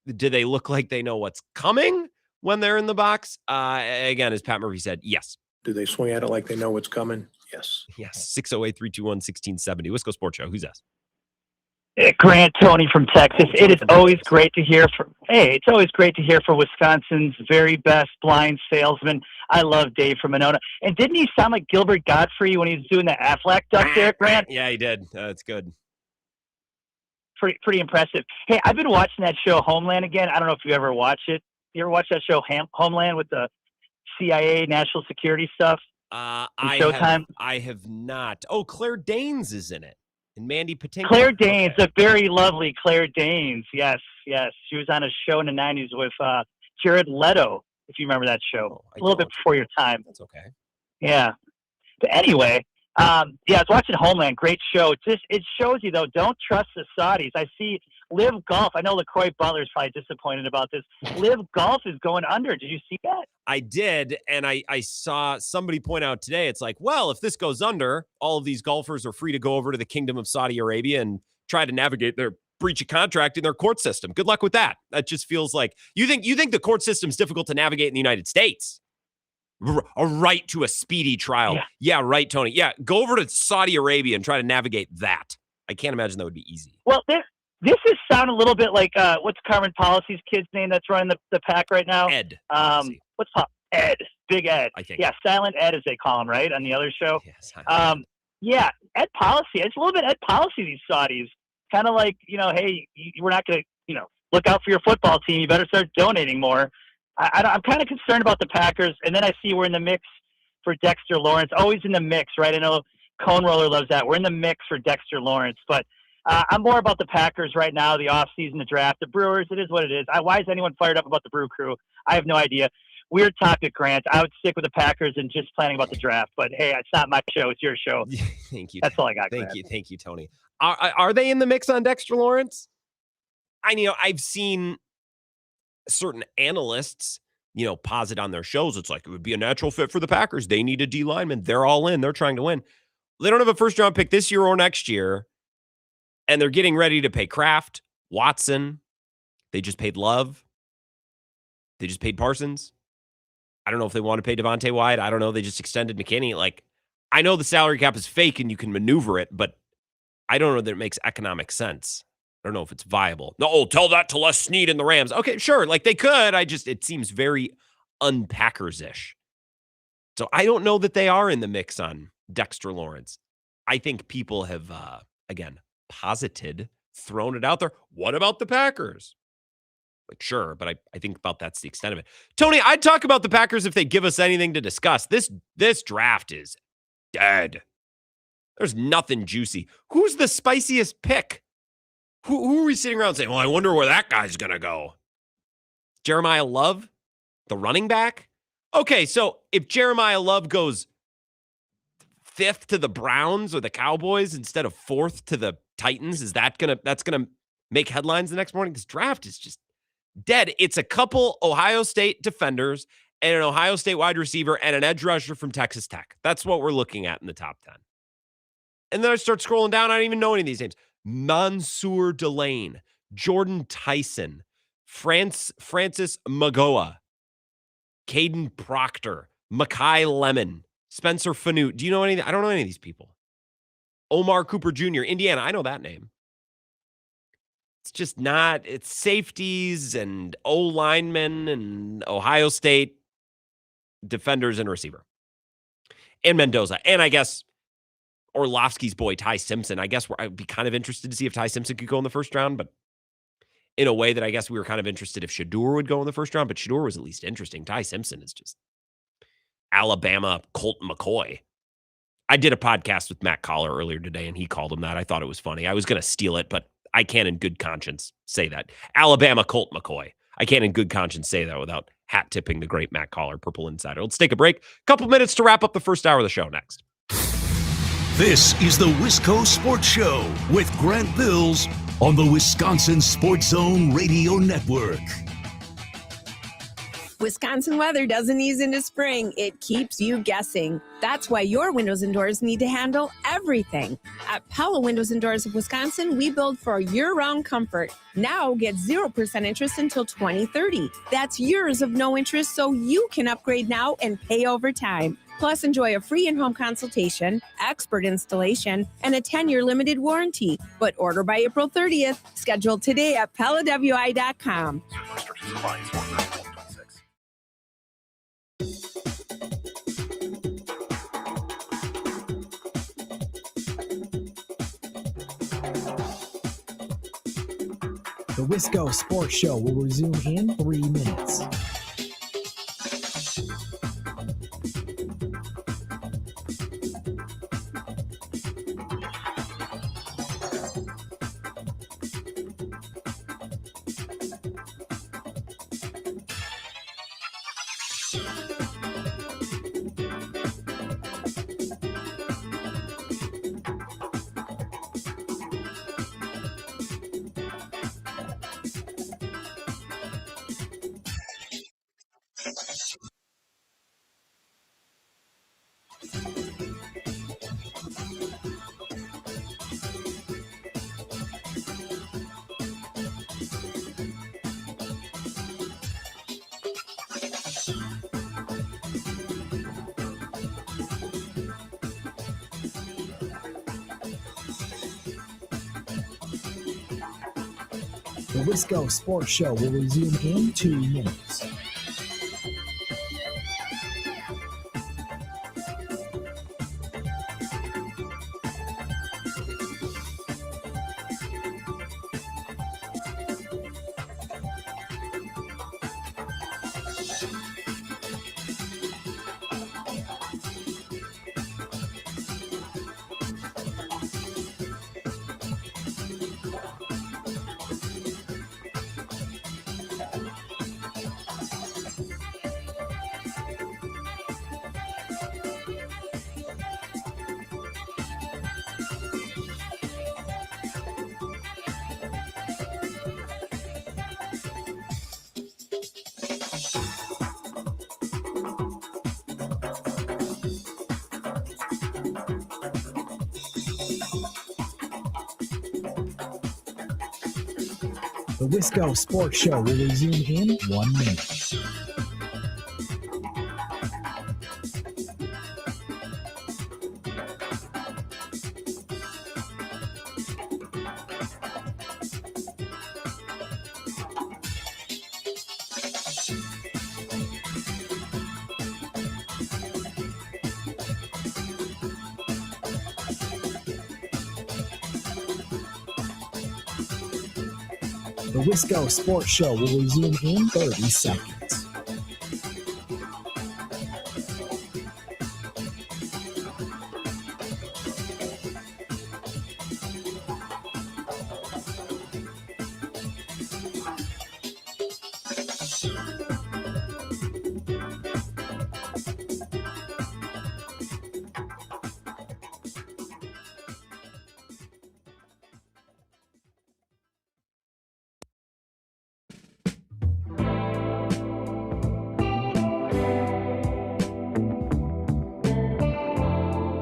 do they look like they know what's coming when they're in the box? Again, as Pat Murphy said, yes. Do they swing at it like they know what's coming? Yes. Yes. 608-321-1670. Wisco Sports Show. Who's this? Grant, Tony from Texas. It is always great to hear it's always great to hear from Wisconsin's very best blind salesman. I love Dave from Monona. And didn't he sound like Gilbert Godfrey when he was doing the Aflac duck there, Grant? Yeah, he did. That's good. Pretty impressive. Hey, I've been watching that show Homeland again. I don't know if you ever watch it. You ever watch that show Homeland with the CIA national security stuff? Showtime? I have not. Oh, Claire Danes is in it. And Mandy Patinkin. Claire Danes, the very lovely Claire Danes. Yes. She was on a show in the 90s with Jared Leto, if you remember that show. A little bit before your time. That's okay. Yeah. But anyway, I was watching Homeland. Great show. It shows you, though, don't trust the Saudis. I see Live Golf. I know LaCroix Butler is probably disappointed about this. Live Golf is going under. Did you see that? I did, and I saw somebody point out today, it's like, well, if this goes under, all of these golfers are free to go over to the Kingdom of Saudi Arabia and try to navigate their breach of contract in their court system. Good luck with that. That just feels like, you think the court system's difficult to navigate in the United States? A right to a speedy trial. Yeah, right, Tony. Yeah, go over to Saudi Arabia and try to navigate that. I can't imagine that would be easy. Well, this is sounding a little bit like, what's Carmen Policy's kid's name that's running the pack right now? Ed. Ed. Big Ed. I think. Yeah, Silent Ed, as they call him, right, on the other show? Yes. Ed Policy. It's a little bit Ed Policy, these Saudis. Kind of like, hey, we're not going to, look out for your football team. You better start donating more. I'm kind of concerned about the Packers. And then I see we're in the mix for Dexter Lawrence. Always in the mix, right? I know Cone Roller loves that. We're in the mix for Dexter Lawrence. But I'm more about the Packers right now, the offseason, the draft, the Brewers. It is what it is. Why is anyone fired up about the Brew Crew? I have no idea. Weird topic, Grant. I would stick with the Packers and just planning about the draft. But, hey, it's not my show. It's your show. Thank you. That's all I got, Thank Grant. you. Thank you, Tony. Are they in the mix on Dexter Lawrence? I've seen certain analysts, posit on their shows. It's like, it would be a natural fit for the Packers. They need a D lineman. They're all in. They're trying to win. They don't have a first-round pick this year or next year, and they're getting ready to pay Kraft, Watson. They just paid Love. They just paid Parsons. I don't know if they want to pay Devontae Wyatt. I don't know. They just extended McKinney. I know the salary cap is fake and you can maneuver it, but I don't know that it makes economic sense. I don't know if it's viable. No, tell that to Les Snead and the Rams. Okay, sure. They could. It seems very un-Packers-ish. So I don't know that they are in the mix on Dexter Lawrence. I think people have, again, posited, thrown it out there. What about the Packers? Sure, but I think about that's the extent of it. Tony, I'd talk about the Packers if they give us anything to discuss. This draft is dead. There's nothing juicy. Who's the spiciest pick? Who are we sitting around saying, well, I wonder where that guy's going to go? Jeremiah Love, the running back? Okay, so if Jeremiah Love goes 5th to the Browns or the Cowboys instead of 4th to the Titans, that's gonna make headlines the next morning? This draft is just dead. It's a couple Ohio State defenders and an Ohio State wide receiver and an edge rusher from Texas Tech. That's what we're looking at in the top 10. And then I start scrolling down. I don't even know any of these names. Mansour Delane, Jordan Tyson, Francis Magoa, Caden Proctor, Makai Lemon, Spencer Fanute. Do you know anything? I don't know any of these people. Omar Cooper Jr., Indiana. I know that name. It's just not, it's safeties and O-linemen and Ohio State defenders and receiver. And Mendoza. And I guess Orlovsky's boy, Ty Simpson. I guess I'd be kind of interested to see if Ty Simpson could go in the first round, but in a way that I guess we were kind of interested if Shador would go in the first round, but Shador was at least interesting. Ty Simpson is just Alabama Colt McCoy. I did a podcast with Matt Collar earlier today, and he called him that. I thought it was funny. I was going to steal it, but I can't in good conscience say that. Alabama Colt McCoy. I can't in good conscience say that without hat tipping the great Matt Collar, Purple Insider. Let's take a break. Couple minutes to wrap up the first hour of the show next. This is the Wisco Sports Show with Grant Bills on the Wisconsin Sports Zone Radio Network. Wisconsin weather doesn't ease into spring. It keeps you guessing. That's why your windows and doors need to handle everything. At Pella Windows and Doors of Wisconsin, we build for year-round comfort. Now get 0% interest until 2030. That's years of no interest, so you can upgrade now and pay over time. Plus, enjoy a free in-home consultation, expert installation, and a 10-year limited warranty. But order by April 30th. Schedule today at PellaWI.com. The Wisco Sports Show will resume in 3 minutes. The Wisco Sports Show will resume in 2 minutes. The Wisco Sports Show will resume in 1 minute. The Wisco Sports Show will resume in 30 seconds.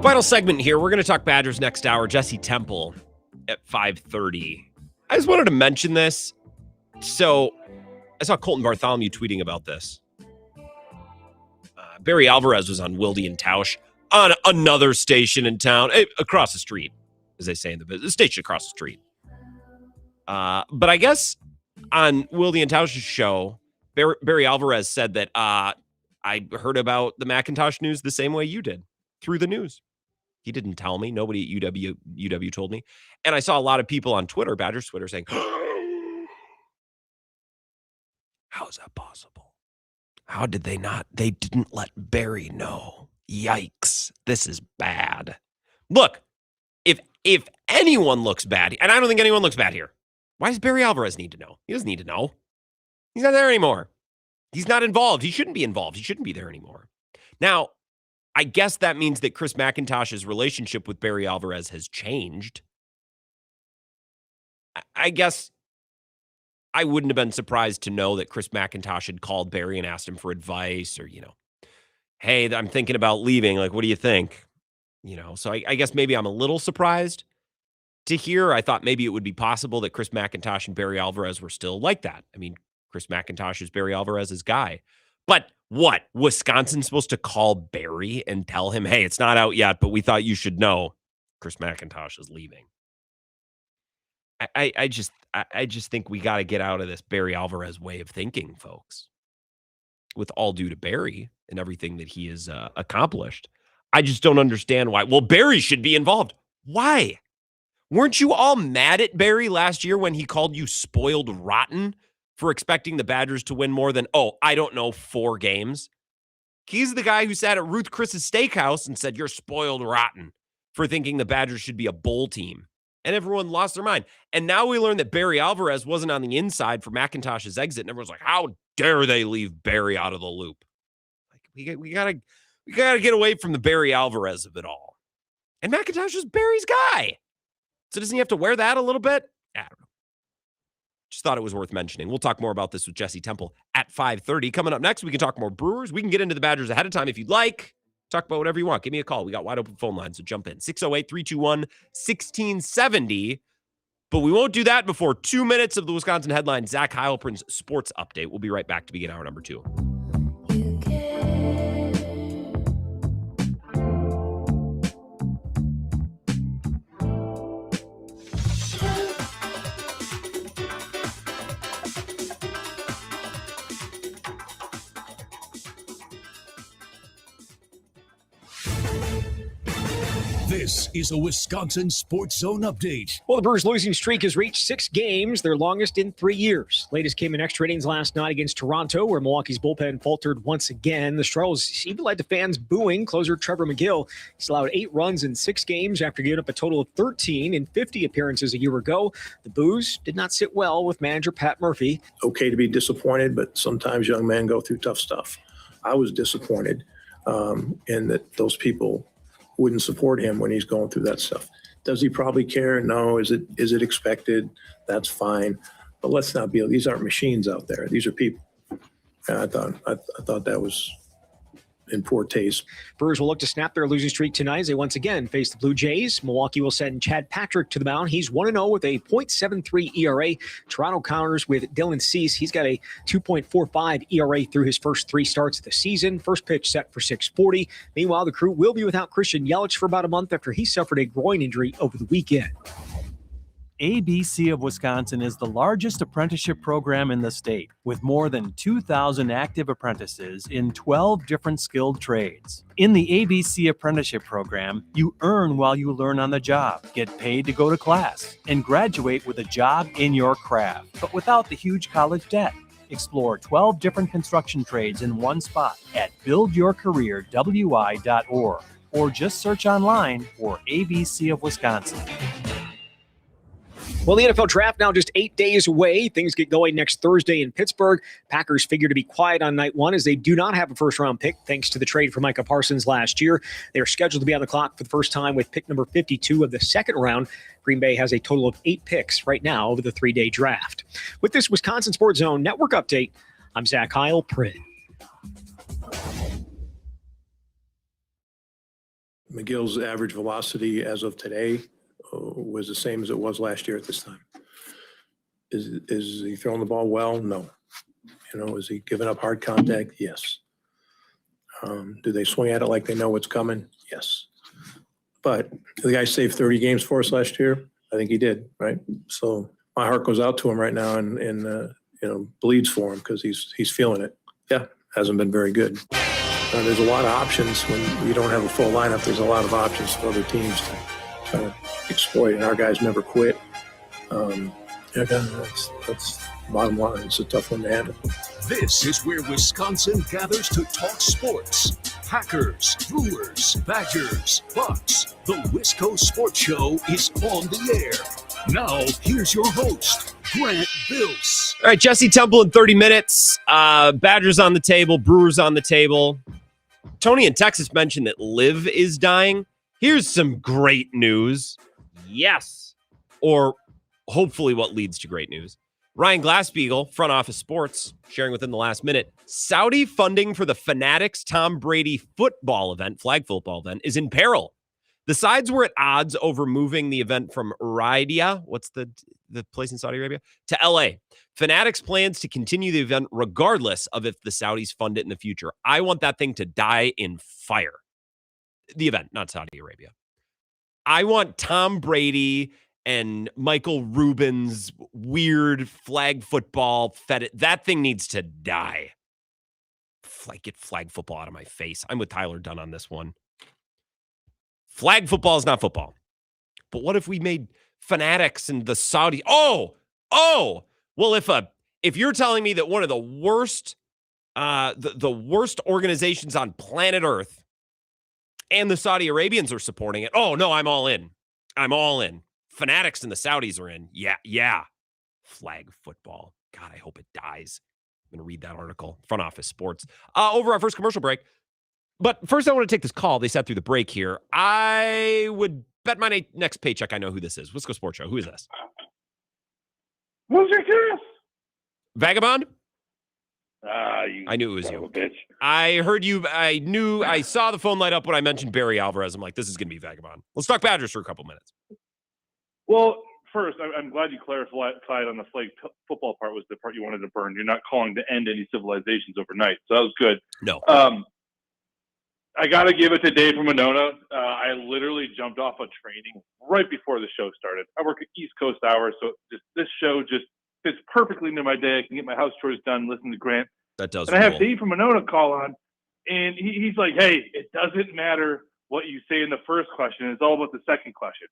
Final segment here. We're going to talk Badgers next hour. Jesse Temple at 5:30. I just wanted to mention this. So I saw Colton Bartholomew tweeting about this. Barry Alvarez was on Wilde and Tausch on another station in town, across the street, as they say in the business. The station across the street. But I guess on Wilde and Tausch's show, Barry Alvarez said that I heard about the McIntosh news the same way you did, through the news. He didn't tell me. Nobody at UW told me. And I saw a lot of people on Twitter, Badgers Twitter, saying, how is that possible? How did they not? They didn't let Barry know. Yikes. This is bad. Look, if anyone looks bad, and I don't think anyone looks bad here, why does Barry Alvarez need to know? He doesn't need to know. He's not there anymore. He's not involved. He shouldn't be involved. He shouldn't be there anymore. Now, I guess that means that Chris McIntosh's relationship with Barry Alvarez has changed. I guess I wouldn't have been surprised to know that Chris McIntosh had called Barry and asked him for advice, or, hey, I'm thinking about leaving. Like, what do you think? So I guess maybe I'm a little surprised to hear. I thought maybe it would be possible that Chris McIntosh and Barry Alvarez were still like that. I mean, Chris McIntosh is Barry Alvarez's guy. But what? Wisconsin's supposed to call Barry and tell him, hey, it's not out yet, but we thought you should know Chris McIntosh is leaving. I just think we got to get out of this Barry Alvarez way of thinking, folks. With all due to Barry and everything that he has accomplished, I just don't understand why. Well, Barry should be involved. Why? Weren't you all mad at Barry last year when he called you spoiled rotten for expecting the Badgers to win more than, 4 games? He's the guy who sat at Ruth Chris's steakhouse and said, you're spoiled rotten for thinking the Badgers should be a bowl team. And everyone lost their mind. And now we learned that Barry Alvarez wasn't on the inside for McIntosh's exit. And everyone's like, how dare they leave Barry out of the loop? Like, we gotta get away from the Barry Alvarez of it all. And McIntosh is Barry's guy. So doesn't he have to wear that a little bit? I don't know. Just thought it was worth mentioning. We'll talk more about this with Jesse Temple at 5:30. Coming up next, we can talk more Brewers. We can get into the Badgers ahead of time if you'd like. Talk about whatever you want. Give me a call. We got wide open phone lines, so jump in. 608-321-1670. But we won't do that before 2 minutes of the Wisconsin headlines. Zach Heilprin's sports update. We'll be right back to begin hour number 2. This is a Wisconsin Sports Zone update. Well, the Brewers' losing streak has reached 6 games, their longest in 3 years. Latest came in extra innings last night against Toronto, where Milwaukee's bullpen faltered once again. The struggles even led to fans booing closer Trevor McGill. He's allowed 8 runs in 6 games after giving up a total of 13 in 50 appearances a year ago. The boos did not sit well with manager Pat Murphy. Okay to be disappointed, but sometimes young men go through tough stuff. I was disappointed in that those people wouldn't support him when he's going through that stuff. Does he probably care? No. Is it expected? That's fine. But let's not be, these aren't machines out there. These are people. And I thought that was in poor taste. Brewers will look to snap their losing streak tonight as they once again face the Blue Jays. Milwaukee will send Chad Patrick to the mound. He's 1-0 with a .73 ERA. Toronto counters with Dylan Cease. He's got a 2.45 ERA through his first 3 starts of the season. First pitch set for 6:40. Meanwhile, the Crew will be without Christian Yelich for about a month after he suffered a groin injury over the weekend. ABC of Wisconsin is the largest apprenticeship program in the state, with more than 2,000 active apprentices in 12 different skilled trades. In the ABC apprenticeship program, you earn while you learn on the job, get paid to go to class, and graduate with a job in your craft, but without the huge college debt. Explore 12 different construction trades in one spot at buildyourcareerwi.org or just search online for ABC of Wisconsin. Well, the NFL draft now just 8 days away. Things get going next Thursday in Pittsburgh. Packers figure to be quiet on night one as they do not have a first-round pick thanks to the trade for Micah Parsons last year. They are scheduled to be on the clock for the first time with pick number 52 of the second round. Green Bay has a total of 8 picks right now over the 3-day draft. With this Wisconsin Sports Zone Network update, I'm Zach Heil, Prid. McGill's average velocity as of today was the same as it was last year at this time. Is he throwing the ball well? No. Is he giving up hard contact? Yes. Do they swing at it like they know what's coming? Yes. But the guy saved 30 games for us last year. I think he did, right? So my heart goes out to him right now and bleeds for him because he's feeling it. Yeah, hasn't been very good. There's a lot of options when you don't have a full lineup. There's a lot of options for other teams to try to exploit, and our guys never quit. That's bottom line. It's a tough one to handle. This is where Wisconsin gathers to talk sports. Packers, Brewers, Badgers, Bucks. The Wisco Sports Show is on the air. Now, here's your host, Grant Bills. All right, Jesse Temple in 30 minutes. Badgers on the table, Brewers on the table. Tony in Texas mentioned that Liv is dying. Here's some great news. Yes. Or hopefully what leads to great news. Ryan Glasspiegel, Front Office Sports, sharing within the last minute. Saudi funding for the Fanatics Tom Brady football event, flag football event, is in peril. The sides were at odds over moving the event from Riyadh, what's the place in Saudi Arabia, to LA. Fanatics plans to continue the event regardless of if the Saudis fund it in the future. I want that thing to die in fire. The event, not Saudi Arabia. I want Tom Brady and Michael Rubin's weird flag football fetish. That thing needs to die. Get flag football out of my face. I'm with Tyler Dunn on this one. Flag football is not football. But what if we made Fanatics and the Saudi? Well, if you're telling me that one of the worst, the worst organizations on planet Earth and the Saudi Arabians are supporting it. Oh, no, I'm all in. I'm all in. Fanatics and the Saudis are in. Yeah. Flag football. God, I hope it dies. I'm going to read that article. Front Office Sports. Over our first commercial break. But first, I want to take this call. They sat through the break here. I would bet my next paycheck I know who this is. Wisco Sports Show. Who is this? Who's this? Vagabond? I knew it was you. Bitch. I heard you. I saw the phone light up when I mentioned Barry Alvarez. I'm like, this is going to be Vagabond. Let's talk Badgers for a couple minutes. Well, first, I'm glad you clarified on the flag football part was the part you wanted to burn. You're not calling to end any civilizations overnight. So that was good. No. I got to give it to Dave from Monona. I literally jumped off a training right before the show started. I work at East Coast hours, so this show just fits perfectly into my day. I can get my house chores done, listen to Grant. That does. And I have Dave from Monona call on, and he's like, hey, it doesn't matter what you say in the first question. It's all about the second question.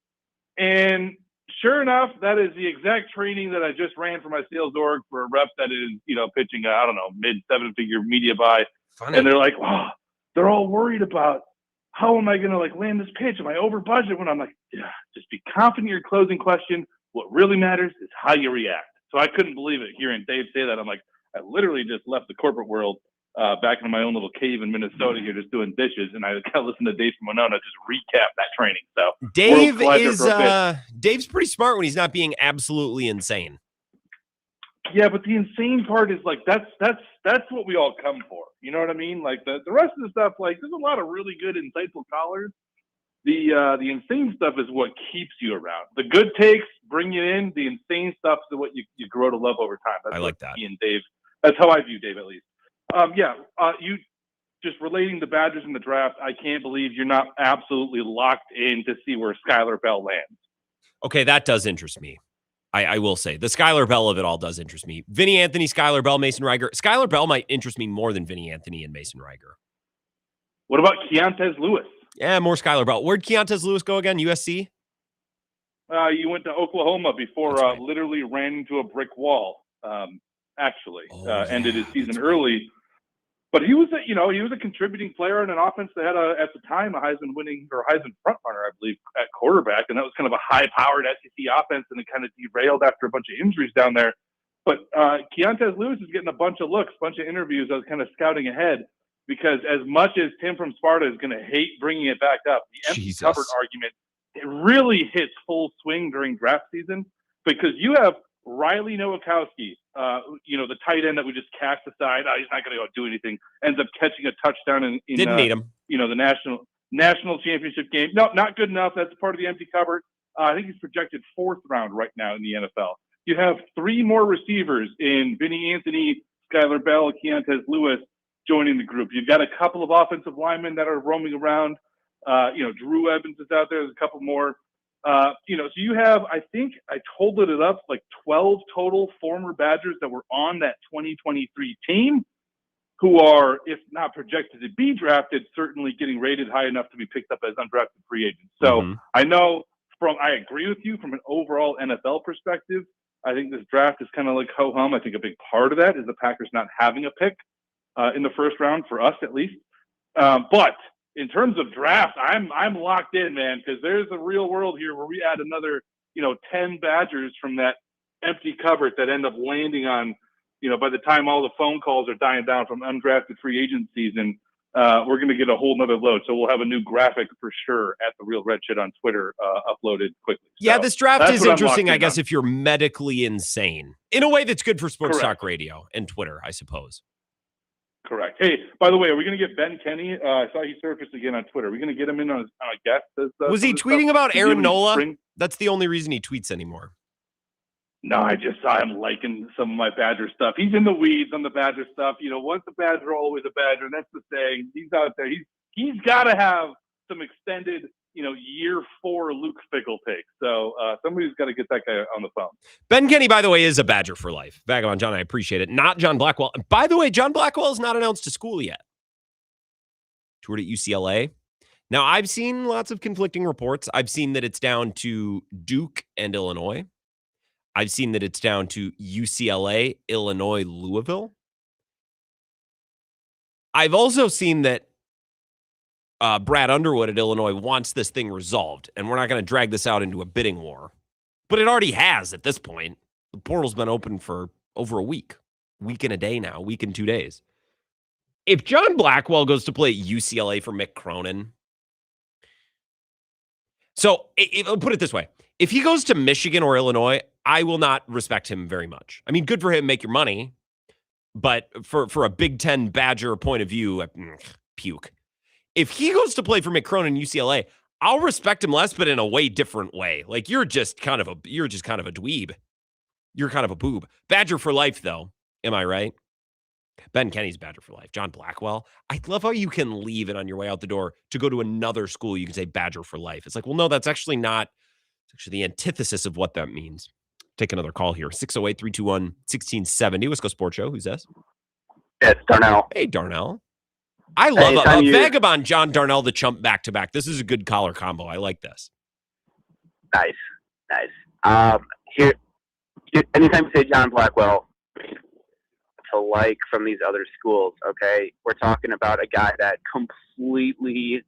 And sure enough, that is the exact training that I just ran for my sales org for a rep that is, pitching, mid-7-figure media buy. Funny. And they're like, wow, they're all worried about how am I going to land this pitch? Am I over budget? When I'm like, yeah, just be confident in your closing question. What really matters is how you react. So I couldn't believe it hearing Dave say that. I'm like, I literally just left the corporate world back in my own little cave in Minnesota here just doing dishes, and I got to listen to Dave from Monona just recap that training. So Dave's pretty smart when he's not being absolutely insane. Yeah, but the insane part is like that's what we all come for. You know what I mean? Like the rest of the stuff, like there's a lot of really good, insightful callers. The insane stuff is what keeps you around. The good takes bring you in. The insane stuff is what you grow to love over time. That's I like that. Me and Dave. That's how I view Dave, at least. You just relating the Badgers in the draft. I can't believe you're not absolutely locked in to see where Skylar Bell lands. Okay, that does interest me. I will say the Skylar Bell of it all does interest me. Vinny Anthony, Skylar Bell, Mason Reiger. Skylar Bell might interest me more than Vinny Anthony and Mason Reiger. What about Keontez Lewis? Yeah, more Skylar Bell. Where'd Keontez Lewis go again? USC? You went to Oklahoma before right. literally ran into a brick wall. Ended his season early. But he was a contributing player in an offense that had at the time a Heisman front runner, I believe, at quarterback, and that was kind of a high-powered SEC offense, and it kind of derailed after a bunch of injuries down there. But Keontez Lewis is getting a bunch of looks, a bunch of interviews. I was kind of scouting ahead because as much as Tim from Sparta is going to hate bringing it back up, the empty cupboard argument, it really hits full swing during draft season because you have Riley Nowakowski, the tight end that we just cast aside. He's not going to go do anything. Ends up catching a touchdown in Didn't need him. The national championship game. No, not good enough. That's part of the empty cupboard. I think he's projected 4th round right now in the NFL. You have 3 more receivers in Vinny Anthony, Skylar Bell, Keontez Lewis joining the group. You've got a couple of offensive linemen that are roaming around. Drew Evans is out there. There's a couple more. So you have, I think I totaled it up, like 12 total former Badgers that were on that 2023 team who are, if not projected to be drafted, certainly getting rated high enough to be picked up as undrafted free agents. So I know I agree with you from an overall NFL perspective. I think this draft is kind of like ho-hum. I think a big part of that is the Packers not having a pick in the first round, for us at least. But in terms of draft, I'm locked in, man, because there's a real world here where we add another, 10 Badgers from that empty cupboard that end up landing on, by the time all the phone calls are dying down from undrafted free agent season, we're going to get a whole nother load. So we'll have a new graphic for sure at the Real Red Shit on Twitter uploaded quickly. Yeah, this draft is interesting, I guess, if you're medically insane in a way that's good for sports talk radio and Twitter, I suppose. Correct. Hey, by the way, are we going to get Ben Kenny? I saw he surfaced again on Twitter. Are we going to get him in on a guest? Was he tweeting about Aaron Nola? That's the only reason he tweets anymore. No, I just saw him liking some of my Badger stuff. He's in the weeds on the Badger stuff. Once a Badger, always a Badger. And that's the saying. He's out there. He's got to have some extended, year 4 Luke Fickle takes. So somebody's got to get that guy on the phone. Ben Kenny, by the way, is a Badger for life. Vagabond John, I appreciate it. Not John Blackwell. By the way, John Blackwell is not announced to school yet. Toured at UCLA. Now, I've seen lots of conflicting reports. I've seen that it's down to Duke and Illinois. I've seen that it's down to UCLA, Illinois, Louisville. I've also seen that Brad Underwood at Illinois wants this thing resolved, and we're not going to drag this out into a bidding war. But it already has at this point. The portal's been open for over a week and a day now, week and 2 days. If John Blackwell goes to play at UCLA for Mick Cronin, so I'll put it this way. If he goes to Michigan or Illinois, I will not respect him very much. I mean, good for him, make your money. But for a Big Ten Badger point of view, puke. If he goes to play for Mick Cronin and UCLA, I'll respect him less, but in a way different way. Like you're just kind of a dweeb. You're kind of a boob. Badger for life, though. Am I right? Ben Kenny's Badger for life. John Blackwell. I love how you can leave it on your way out the door to go to another school. You can say Badger for life. It's like, well, no, that's actually not. It's actually the antithesis of what that means. Take another call here. 608-321-1670. Wisco Sports Show. Who's this? It's Darnell. Hey, Darnell. I love a Vagabond John Darnell the chump back-to-back. This is a good collar combo. I like this. Nice. Here, anytime you say John Blackwell, to like from these other schools, okay, we're talking about a guy that completely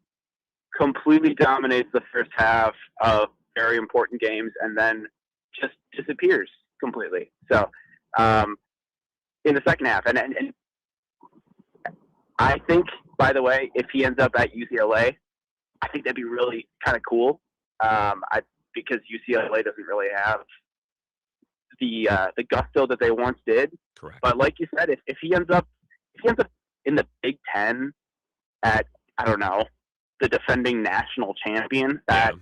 dominates the first half of very important games and then just disappears completely. So in the second half, and I think, by the way, if he ends up at UCLA, I think that'd be really kind of cool. Because UCLA doesn't really have the gusto that they once did. Correct. But like you said, if he ends up in the Big Ten at, I don't know, the defending national champion, that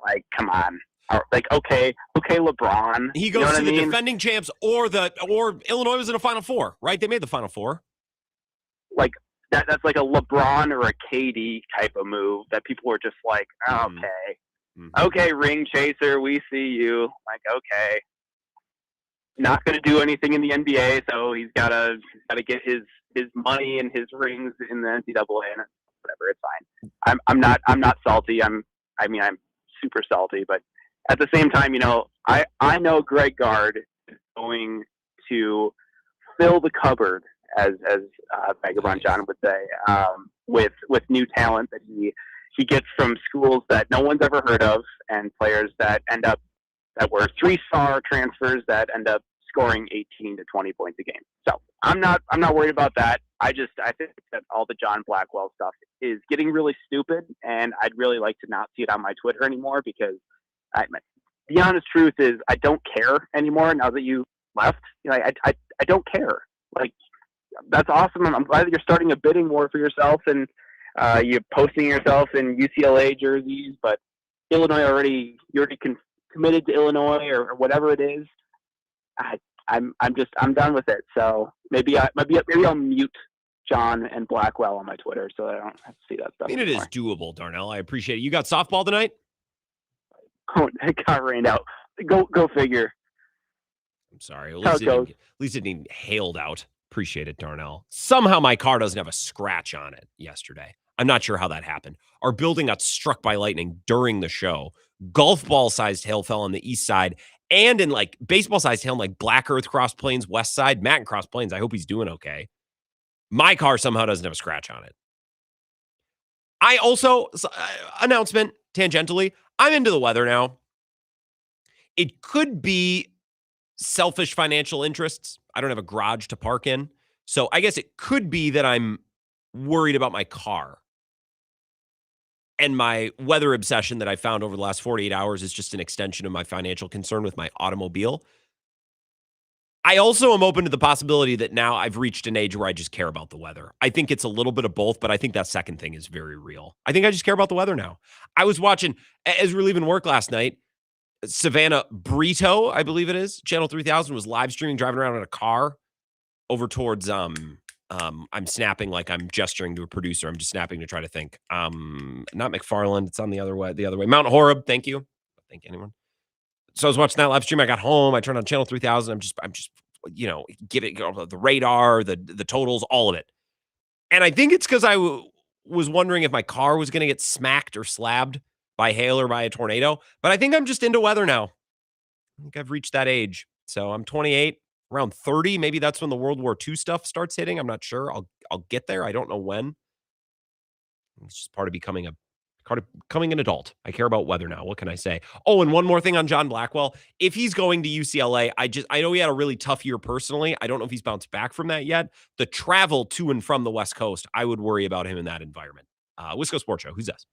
like, come on. Like, okay, LeBron. He goes to the defending champs or Illinois was in a Final Four, right? They made the Final Four. Like that's like a LeBron or a KD type of move that people were just like, okay, ring chaser, we see you. Like, okay, not going to do anything in the NBA, so he's gotta get his money and his rings in the NCAA and whatever. It's fine. I'm not salty. I'm super salty, but at the same time, I know Greg Gard is going to fill the cupboard, as Vagabond John would say, with new talent that he gets from schools that no one's ever heard of, and players that were 3-star transfers that end up scoring 18 to 20 points a game. So I'm not worried about that. I think that all the John Blackwell stuff is getting really stupid, and I'd really like to not see it on my Twitter anymore, because the honest truth is I don't care anymore now that you left. I don't care. Like, that's awesome. I'm glad that you're starting a bidding war for yourself, and you're posting yourself in UCLA jerseys, but Illinois you already committed to Illinois or whatever it is. I'm done with it. So maybe I'll mute John and Blackwell on my Twitter so I don't have to see that stuff. I mean, it is doable, Darnell. I appreciate it. You got softball tonight? Oh, it got rained out. Go figure. I'm sorry. At least it didn't get hailed out. Appreciate it, Darnell. Somehow my car doesn't have a scratch on it yesterday. I'm not sure how that happened. Our building got struck by lightning during the show. Golf ball-sized hail fell on the east side, and in like baseball-sized hail in like Black Earth, Cross Plains, west side. Matt in Cross Plains, I hope he's doing okay. My car somehow doesn't have a scratch on it. I also, announcement, tangentially, I'm into the weather now. It could be selfish financial interests. I don't have a garage to park in. So I guess it could be that I'm worried about my car. And my weather obsession that I found over the last 48 hours is just an extension of my financial concern with my automobile. I also am open to the possibility that now I've reached an age where I just care about the weather. I think it's a little bit of both, but I think that second thing is very real. I think I just care about the weather now. I was watching, as we were leaving work last night, Savannah Brito, I believe it is, Channel 3000 was live streaming, driving around in a car over towards, I'm snapping like I'm gesturing to a producer. I'm just snapping to try to think. Not McFarland. It's on the other way. Mount Horeb. Thank you. Thank anyone. So I was watching that live stream. I got home. I turned on Channel 3000. I'm just, give it the radar, the totals, all of it. And I think it's because I was wondering if my car was going to get smacked or slabbed by hail or by a tornado. But I think I'm just into weather now. I think I've reached that age. So I'm 28, around 30. Maybe that's when the World War II stuff starts hitting. I'm not sure. I'll get there. I don't know when. It's just part of becoming an adult. I care about weather now. What can I say? Oh, and one more thing on John Blackwell. If he's going to UCLA, I know he had a really tough year personally. I don't know if he's bounced back from that yet. The travel to and from the West Coast, I would worry about him in that environment. Wisco Sports Show. Who's this?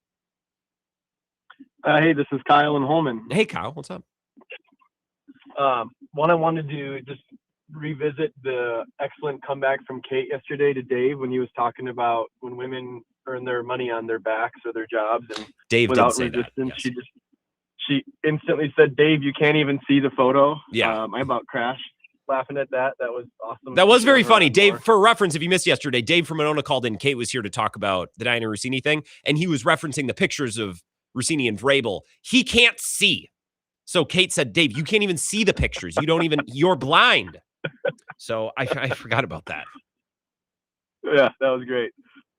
Hey, this is Kyle and Holman. Hey, Kyle. What's up? One, I wanted to just revisit the excellent comeback from Kate yesterday to Dave when he was talking about when women earn their money on their backs or their jobs, and Dave without did say resistance, that, yes. she instantly said, "Dave, you can't even see the photo." Yeah, I about crashed laughing at that. That was awesome. That was very funny. Dave, for reference, if you missed yesterday, Dave from Monona called in. Kate was here to talk about the Diana Rossini thing, and he was referencing the pictures of Rossini and Vrabel. He can't see. So Kate said, Dave, you can't even see the pictures. You're blind. So I forgot about that. Yeah, that was great.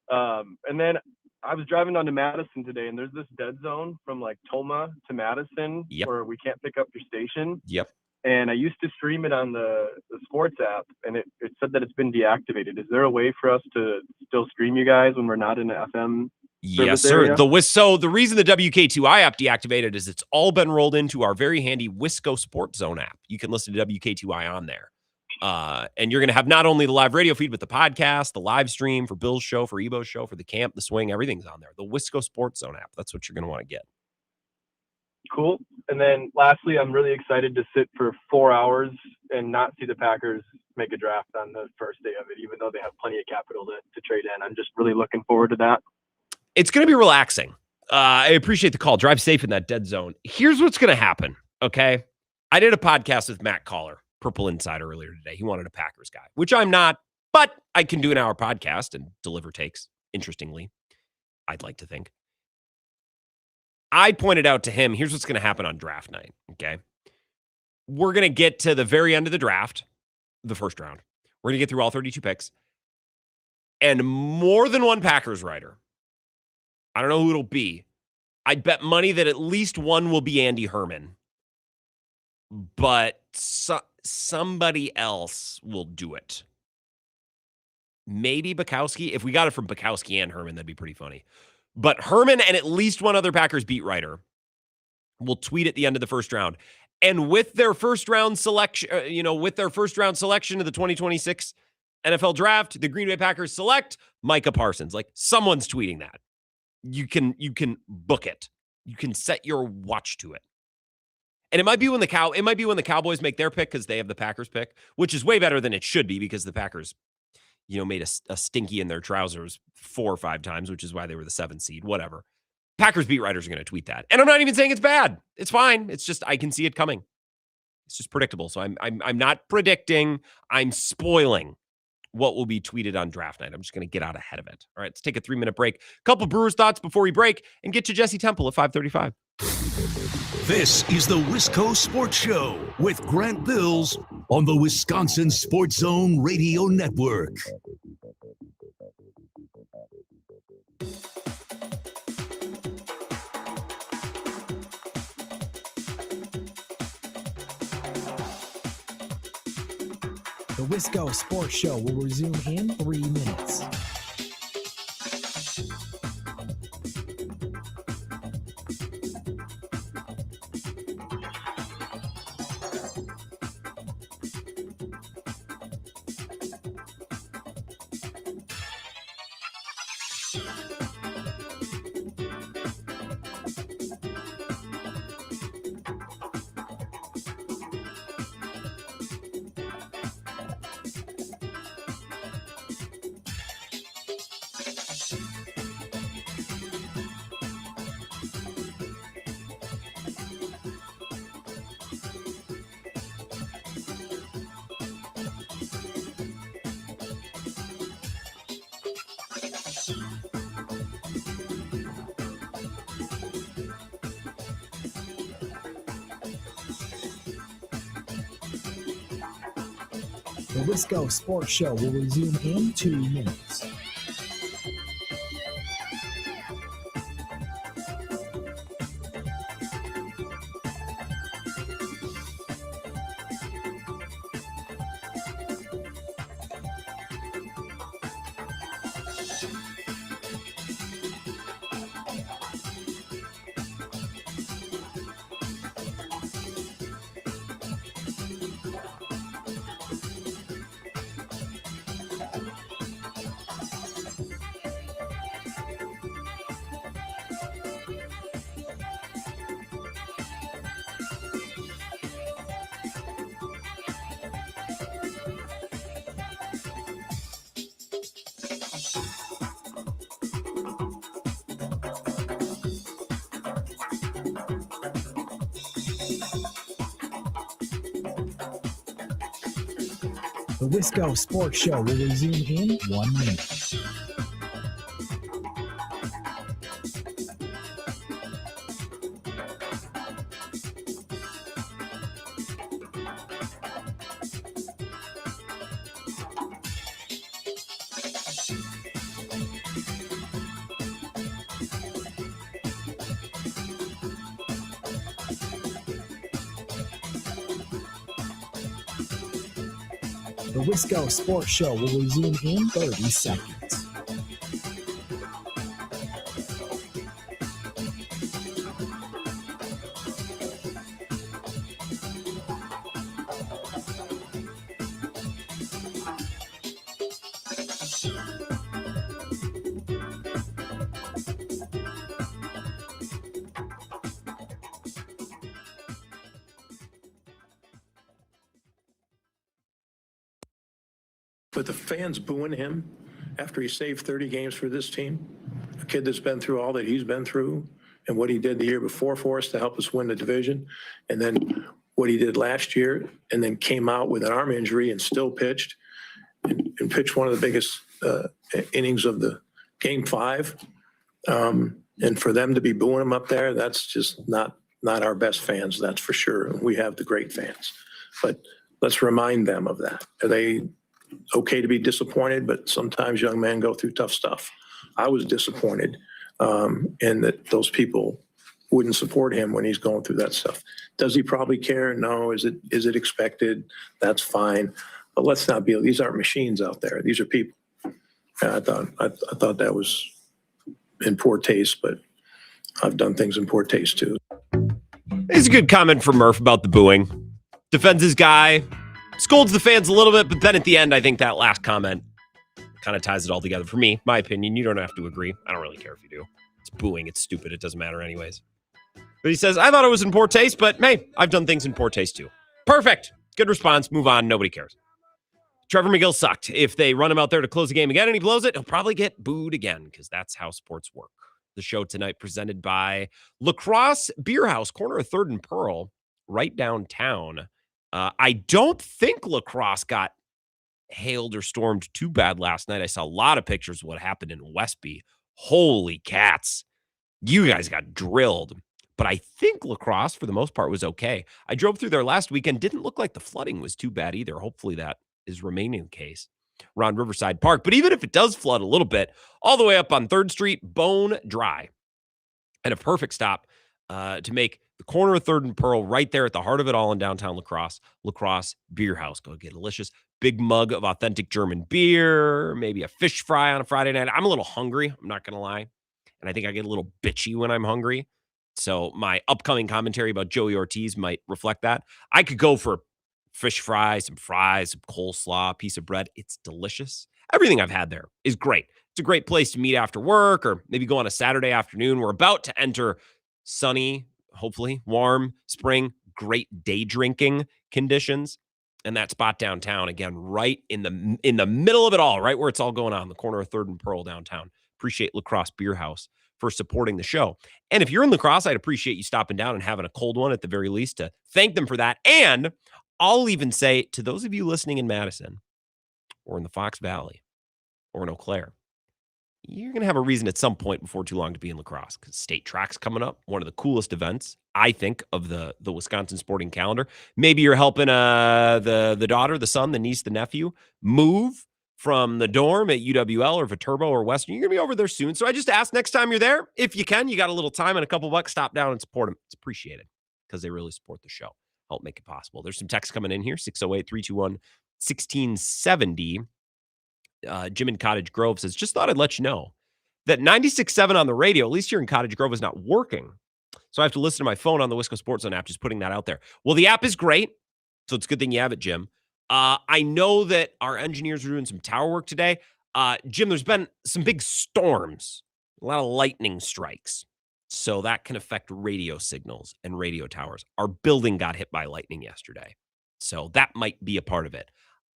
And then I was driving down to Madison today, and there's this dead zone from like Toma to Madison where we can't pick up your station. Yep. And I used to stream it on the sports app, and it said that it's been deactivated. Is there a way for us to still stream you guys when we're not in an FM? Yes, sir. So the reason the WK2I app deactivated is it's all been rolled into our very handy Wisco Sports Zone app. You can listen to WK2I on there. And you're going to have not only the live radio feed, but the podcast, the live stream for Bill's show, for Ebo's show, for the camp, the swing, everything's on there. The Wisco Sports Zone app. That's what you're going to want to get. cool. And then lastly, I'm really excited to sit for 4 hours and not see the Packers make a draft on the first day of it, even though they have plenty of capital to trade in. I'm just really looking forward to that. It's going to be relaxing. I appreciate the call. Drive safe in that dead zone. Here's what's going to happen, okay? I did a podcast with Matt Caller, Purple Insider, earlier today. He wanted a Packers guy, which I'm not, but I can do an hour podcast and deliver takes, interestingly, I'd like to think. I pointed out to him, here's what's going to happen on draft night, okay? We're going to get to the very end of the draft, the first round. We're going to get through all 32 picks. And more than one Packers writer, I don't know who it'll be, I'd bet money that at least one will be Andy Herman. But somebody else will do it. Maybe Bukowski. If we got it from Bukowski and Herman, that'd be pretty funny. But Herman and at least one other Packers beat writer will tweet at the end of the first round. And with their first round selection, with their first round selection of the 2026 NFL draft, the Green Bay Packers select Micah Parsons. Like, someone's tweeting that. You can book it. You can set your watch to it. And it might be when the Cowboys make their pick because they have the Packers pick, which is way better than it should be because the Packers, made a stinky in their trousers 4 or 5 times, which is why they were the 7th seed, whatever. Packers beat writers are going to tweet that. And I'm not even saying it's bad. It's fine. It's just, I can see it coming. It's just predictable. So I'm not predicting. I'm spoiling what will be tweeted on draft night. I'm just going to get out ahead of it. All right, let's take a 3-minute break. Couple Brewers thoughts before we break and get to Jesse Temple at 5:35. This is the Wisco Sports Show with Grant Bills on the Wisconsin Sports Zone Radio Network. The Wisco Sports Show will resume in 3 minutes. The Wisco Sports Show will resume in 2 minutes. The Wisco Sports Show will resume in 1 minute. The Wisco Sports Show will resume in 30 seconds. But the fans booing him after he saved 30 games for this team, a kid that's been through all that he's been through and what he did the year before for us to help us win the division, and then what he did last year, and then came out with an arm injury and still pitched and pitched one of the biggest innings of the game 5. And for them to be booing him up there, that's just not our best fans, that's for sure. We have the great fans. But let's remind them of that. Are they okay to be disappointed? But sometimes young men go through tough stuff. I was disappointed in that those people wouldn't support him when he's going through that stuff. Does he probably care? No. Is it expected? That's fine. But let's not be, these aren't machines out there. These are people. And I thought that was in poor taste, but I've done things in poor taste too. It's a good comment from Murph about the booing. Defends his guy, scolds the fans a little bit, but then at the end, I think that last comment kind of ties it all together. For me, my opinion, you don't have to agree. I don't really care if you do. It's booing. It's stupid. It doesn't matter anyways. But he says, I thought it was in poor taste, but hey, I've done things in poor taste too. Perfect. Good response. Move on. Nobody cares. Trevor McGill sucked. If they run him out there to close the game again and he blows it, he'll probably get booed again because that's how sports work. The show tonight presented by Lacrosse Beer House, corner of 3rd and Pearl, right downtown. I don't think Lacrosse got hailed or stormed too bad last night. I saw a lot of pictures of what happened in Westby. Holy cats. You guys got drilled. But I think Lacrosse, for the most part, was okay. I drove through there last weekend. Didn't look like the flooding was too bad either. Hopefully that is remaining the case around Riverside Park. But even if it does flood a little bit, all the way up on 3rd Street, bone dry. And a perfect stop to make the corner of 3rd and Pearl right there at the heart of it all in downtown Lacrosse. Lacrosse Beer House. Go get a delicious big mug of authentic German beer, maybe a fish fry on a Friday night. I'm a little hungry, I'm not going to lie. And I think I get a little bitchy when I'm hungry. So my upcoming commentary about Joey Ortiz might reflect that. I could go for fish fry, some fries, some coleslaw, a piece of bread. It's delicious. Everything I've had there is great. It's a great place to meet after work or maybe go on a Saturday afternoon. We're about to enter sunny, hopefully warm spring, great day drinking conditions. And that spot downtown, again, right in the middle of it all, right where it's all going on, the corner of 3rd and Pearl downtown. Appreciate Lacrosse Beer House for supporting the show. And if you're in Lacrosse, I'd appreciate you stopping down and having a cold one at the very least to thank them for that. And I'll even say to those of you listening in Madison or in the Fox Valley or in Eau Claire, you're going to have a reason at some point before too long to be in Lacrosse because state track's coming up. One of the coolest events, I think, of the Wisconsin sporting calendar. Maybe you're helping the daughter, the son, the niece, the nephew move from the dorm at UWL or Viterbo or Western. You're going to be over there soon. So I just ask next time you're there, if you can, you got a little time and a couple bucks, stop down and support them. It's appreciated because they really support the show. Help make it possible. There's some text coming in here, 608-321-1670. Jim in Cottage Grove says, just thought I'd let you know that 96.7 on the radio, at least here in Cottage Grove, is not working. So I have to listen to my phone on the Wisco Sports Zone app, just putting that out there. Well, the app is great, so it's a good thing you have it, Jim. I know that our engineers are doing some tower work today. Jim, there's been some big storms, a lot of lightning strikes. So that can affect radio signals and radio towers. Our building got hit by lightning yesterday. So that might be a part of it.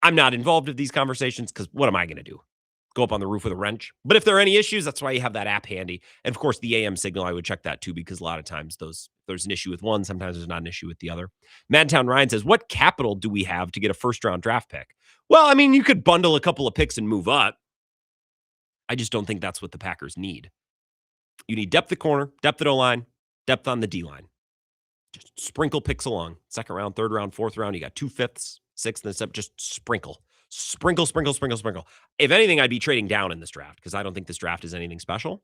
I'm not involved with these conversations because what am I going to do? Go up on the roof with a wrench? But if there are any issues, that's why you have that app handy. And of course, the AM signal, I would check that too, because a lot of times there's an issue with one. Sometimes there's not an issue with the other. Madtown Ryan says, what capital do we have to get a first-round draft pick? Well, I mean, you could bundle a couple of picks and move up. I just don't think that's what the Packers need. You need depth at corner, depth at O-line, depth on the D-line. Just sprinkle picks along. Second round, third round, fourth round. You got 2/5, 6th, and 7th. Just sprinkle. Sprinkle. If anything, I'd be trading down in this draft because I don't think this draft is anything special.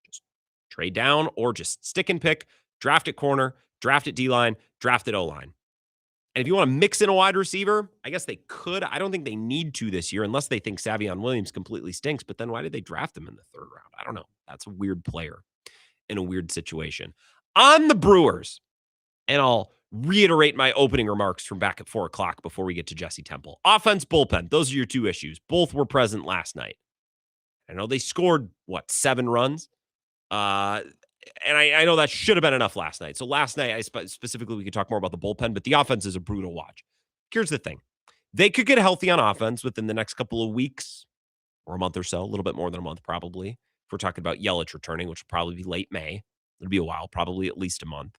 Just trade down or just stick and pick, draft at corner, draft at D-line, draft at O-line. And if you want to mix in a wide receiver, I guess they could. I don't think they need to this year unless they think Savion Williams completely stinks. But then why did they draft him in the 3rd round? I don't know. That's a weird player in a weird situation. On the Brewers, and I'll reiterate my opening remarks from back at 4 o'clock before we get to Jesse Temple. Offense, bullpen. Those are your two issues. Both were present last night. I know they scored, 7 runs? And I know that should have been enough last night. So last night, specifically, we could talk more about the bullpen, but the offense is a brutal watch. Here's the thing. They could get healthy on offense within the next couple of weeks or a month or so, a little bit more than a month probably. If we're talking about Yelich returning, which will probably be late May. It'll be a while, probably at least a month.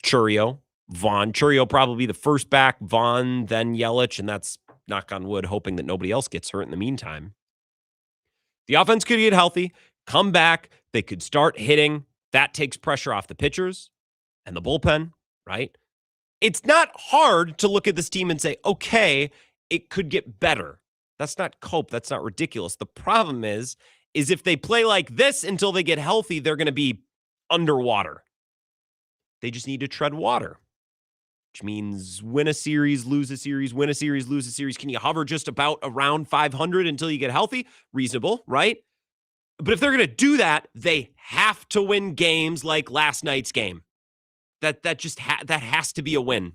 Chourio, Vaughn. Chourio probably the first back, Vaughn, then Yelich, and that's, knock on wood, hoping that nobody else gets hurt in the meantime. The offense could get healthy, come back. They could start hitting. That takes pressure off the pitchers and the bullpen, right? It's not hard to look at this team and say, okay, it could get better. That's not cope. That's not ridiculous. The problem is if they play like this until they get healthy, they're going to be underwater. They just need to tread water, which means win a series, lose a series, win a series, lose a series. Can you hover just about around 500 until you get healthy? Reasonable, right? But if they're going to do that, they have to win games like last night's game. That has to be a win.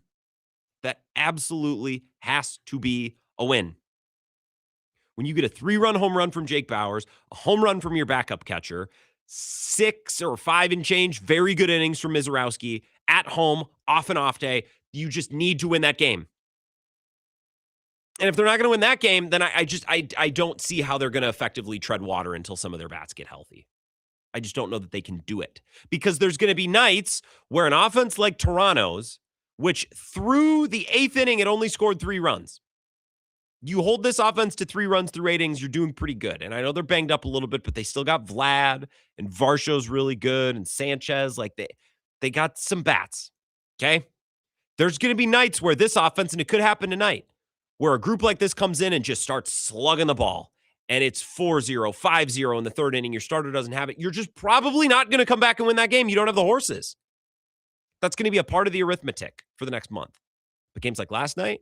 That absolutely has to be a win. When you get a 3-run home run from Jake Bauers, a home run from your backup catcher, 6 or 5 and change, very good innings from Mizorowski at home, off and off day, you just need to win that game. And if they're not going to win that game, then I don't see how they're going to effectively tread water until some of their bats get healthy. I just don't know that they can do it, because there's going to be nights where an offense like Toronto's, which through the 8th inning, it only scored 3 runs. You hold this offense to 3 runs through 8 innings, you're doing pretty good. And I know they're banged up a little bit, but they still got Vlad, and Varsho's really good, and Sanchez. Like they got some bats, okay? There's going to be nights where this offense, and it could happen tonight, where a group like this comes in and just starts slugging the ball. And it's 4-0, 5-0 in the 3rd inning. Your starter doesn't have it. You're just probably not going to come back and win that game. You don't have the horses. That's going to be a part of the arithmetic for the next month. But games like last night,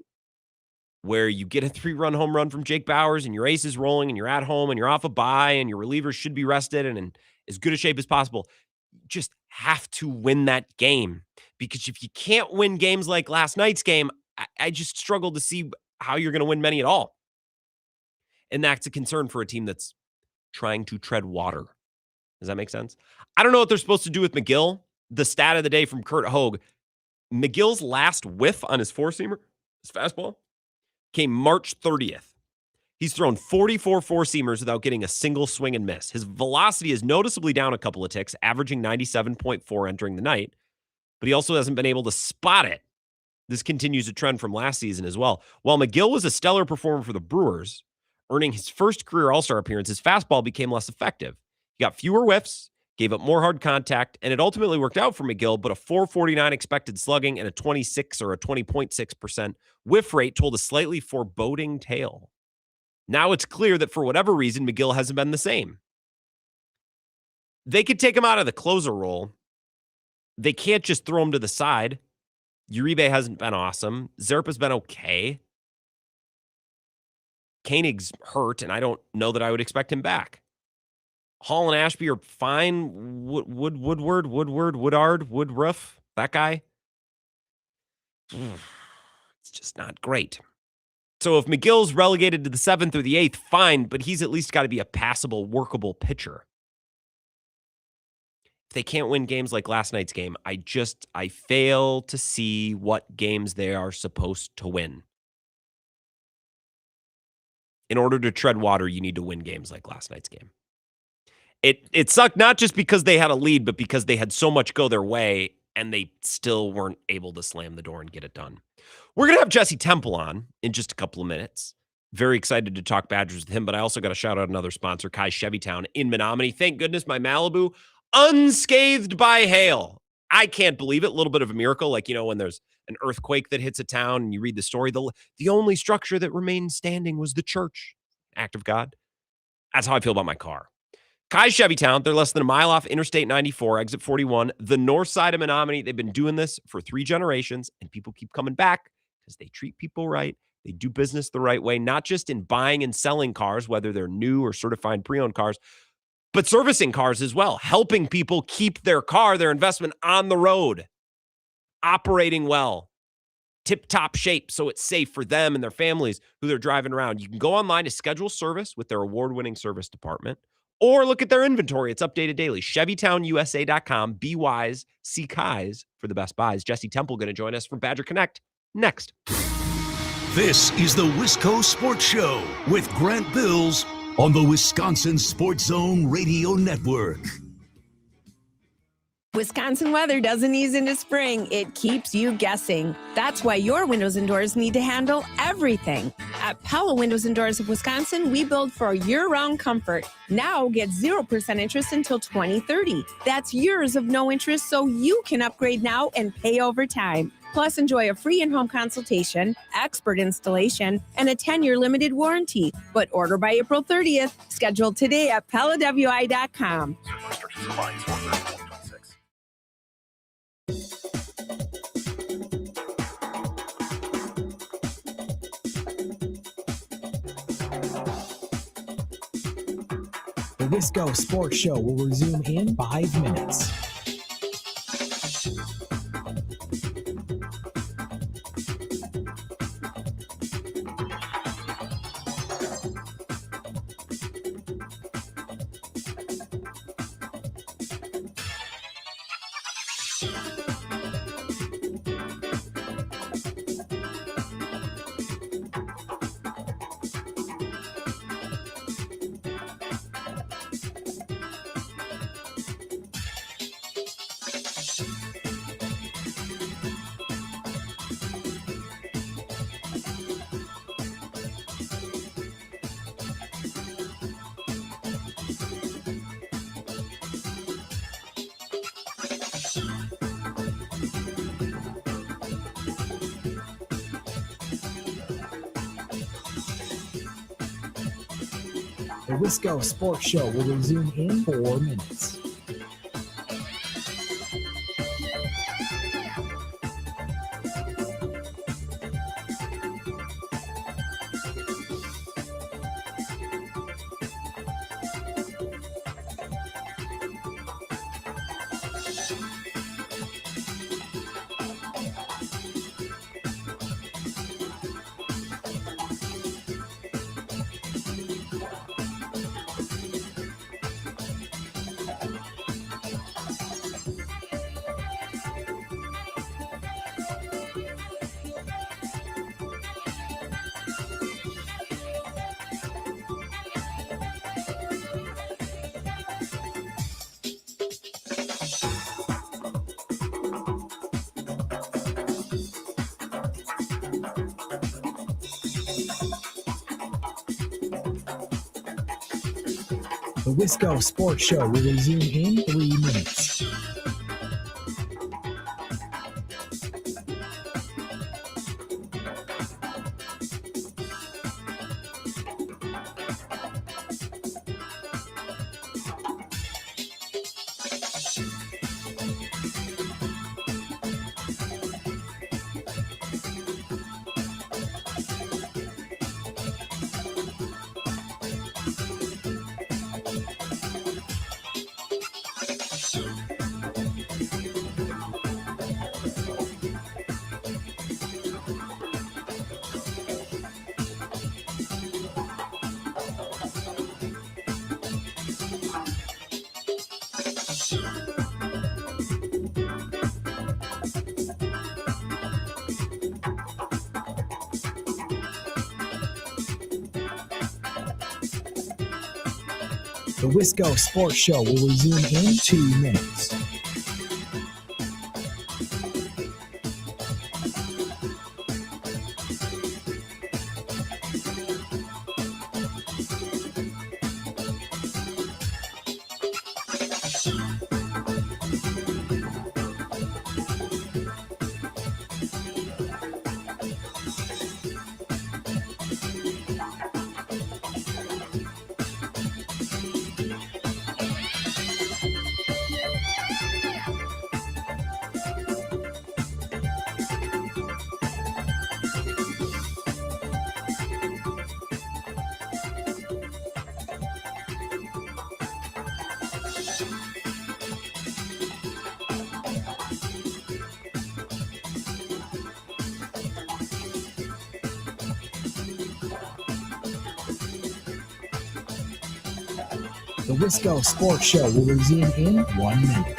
where you get a 3-run home run from Jake Bauers and your ace is rolling and you're at home and you're off a bye and your relievers should be rested and in as good a shape as possible, you just have to win that game. Because if you can't win games like last night's game, I just struggle to see how you're going to win many at all. And that's a concern for a team that's trying to tread water. Does that make sense? I don't know what they're supposed to do with McGill. The stat of the day from Kurt Hogue, McGill's last whiff on his 4-seamer, his fastball, came March 30th. He's thrown 44 4-seamers without getting a single swing and miss. His velocity is noticeably down a couple of ticks, averaging 97.4 entering the night, but he also hasn't been able to spot it. This continues a trend from last season as well. While McGill was a stellar performer for the Brewers, earning his first career All-Star appearance, his fastball became less effective. He got fewer whiffs, gave up more hard contact, and it ultimately worked out for McGill, but a .449 expected slugging and a 26 or a 20.6% whiff rate told a slightly foreboding tale. Now it's clear that for whatever reason, McGill hasn't been the same. They could take him out of the closer role. They can't just throw him to the side. Uribe hasn't been awesome. Zerpa's been okay. Koenig's hurt, and I don't know that I would expect him back. Hall and Ashby are fine. Woodruff, that guy. It's just not great. So if McGill's relegated to the 7th or the 8th, fine, but he's at least got to be a passable, workable pitcher. If they can't win games like last night's game, I fail to see what games they are supposed to win. In order to tread water, you need to win games like last night's game. It sucked not just because they had a lead, but because they had so much go their way and they still weren't able to slam the door and get it done. We're going to have Jesse Temple on in just a couple of minutes. Very excited to talk Badgers with him, but I also got to shout out another sponsor, Kai Chevytown in Menominee. Thank goodness my Malibu unscathed by hail. I can't believe it. A little bit of a miracle, like, when there's an earthquake that hits a town and you read the story, the only structure that remained standing was the church. Act of God. That's how I feel about my car. Kai Chevytown, they're less than a mile off Interstate 94, exit 41, the north side of Menominee. They've been doing this for 3 generations, and people keep coming back because they treat people right. They do business the right way, not just in buying and selling cars, whether they're new or certified pre-owned cars, but servicing cars as well, helping people keep their car, their investment on the road, operating well, tip-top shape so it's safe for them and their families who they're driving around. You can go online to schedule service with their award-winning service department or look at their inventory. It's updated daily. ChevytownUSA.com. Be wise. See Kai's for the best buys. Jesse Temple going to join us from Badger Connect next. This is the Wisco Sports Show with Grant Bills on the Wisconsin Sports Zone Radio Network. Wisconsin weather doesn't ease into spring. It keeps you guessing. That's why your windows and doors need to handle everything. At Pella Windows and Doors of Wisconsin, we build for year-round comfort. Now get 0% interest until 2030. That's years of no interest, so you can upgrade now and pay over time. Plus, enjoy a free in-home consultation, expert installation, and a 10-year limited warranty. But order by April 30th. Scheduled today at PellaWI.com. The Wisco Sports Show will resume in 5 minutes. The Wisco Sports Show will resume in 4 minutes. The Wisco Sports Show will resume in 3 minutes. The Wisco Sports Show will resume in 2 minutes. The Wisco Sports Show will resume in 1 minute.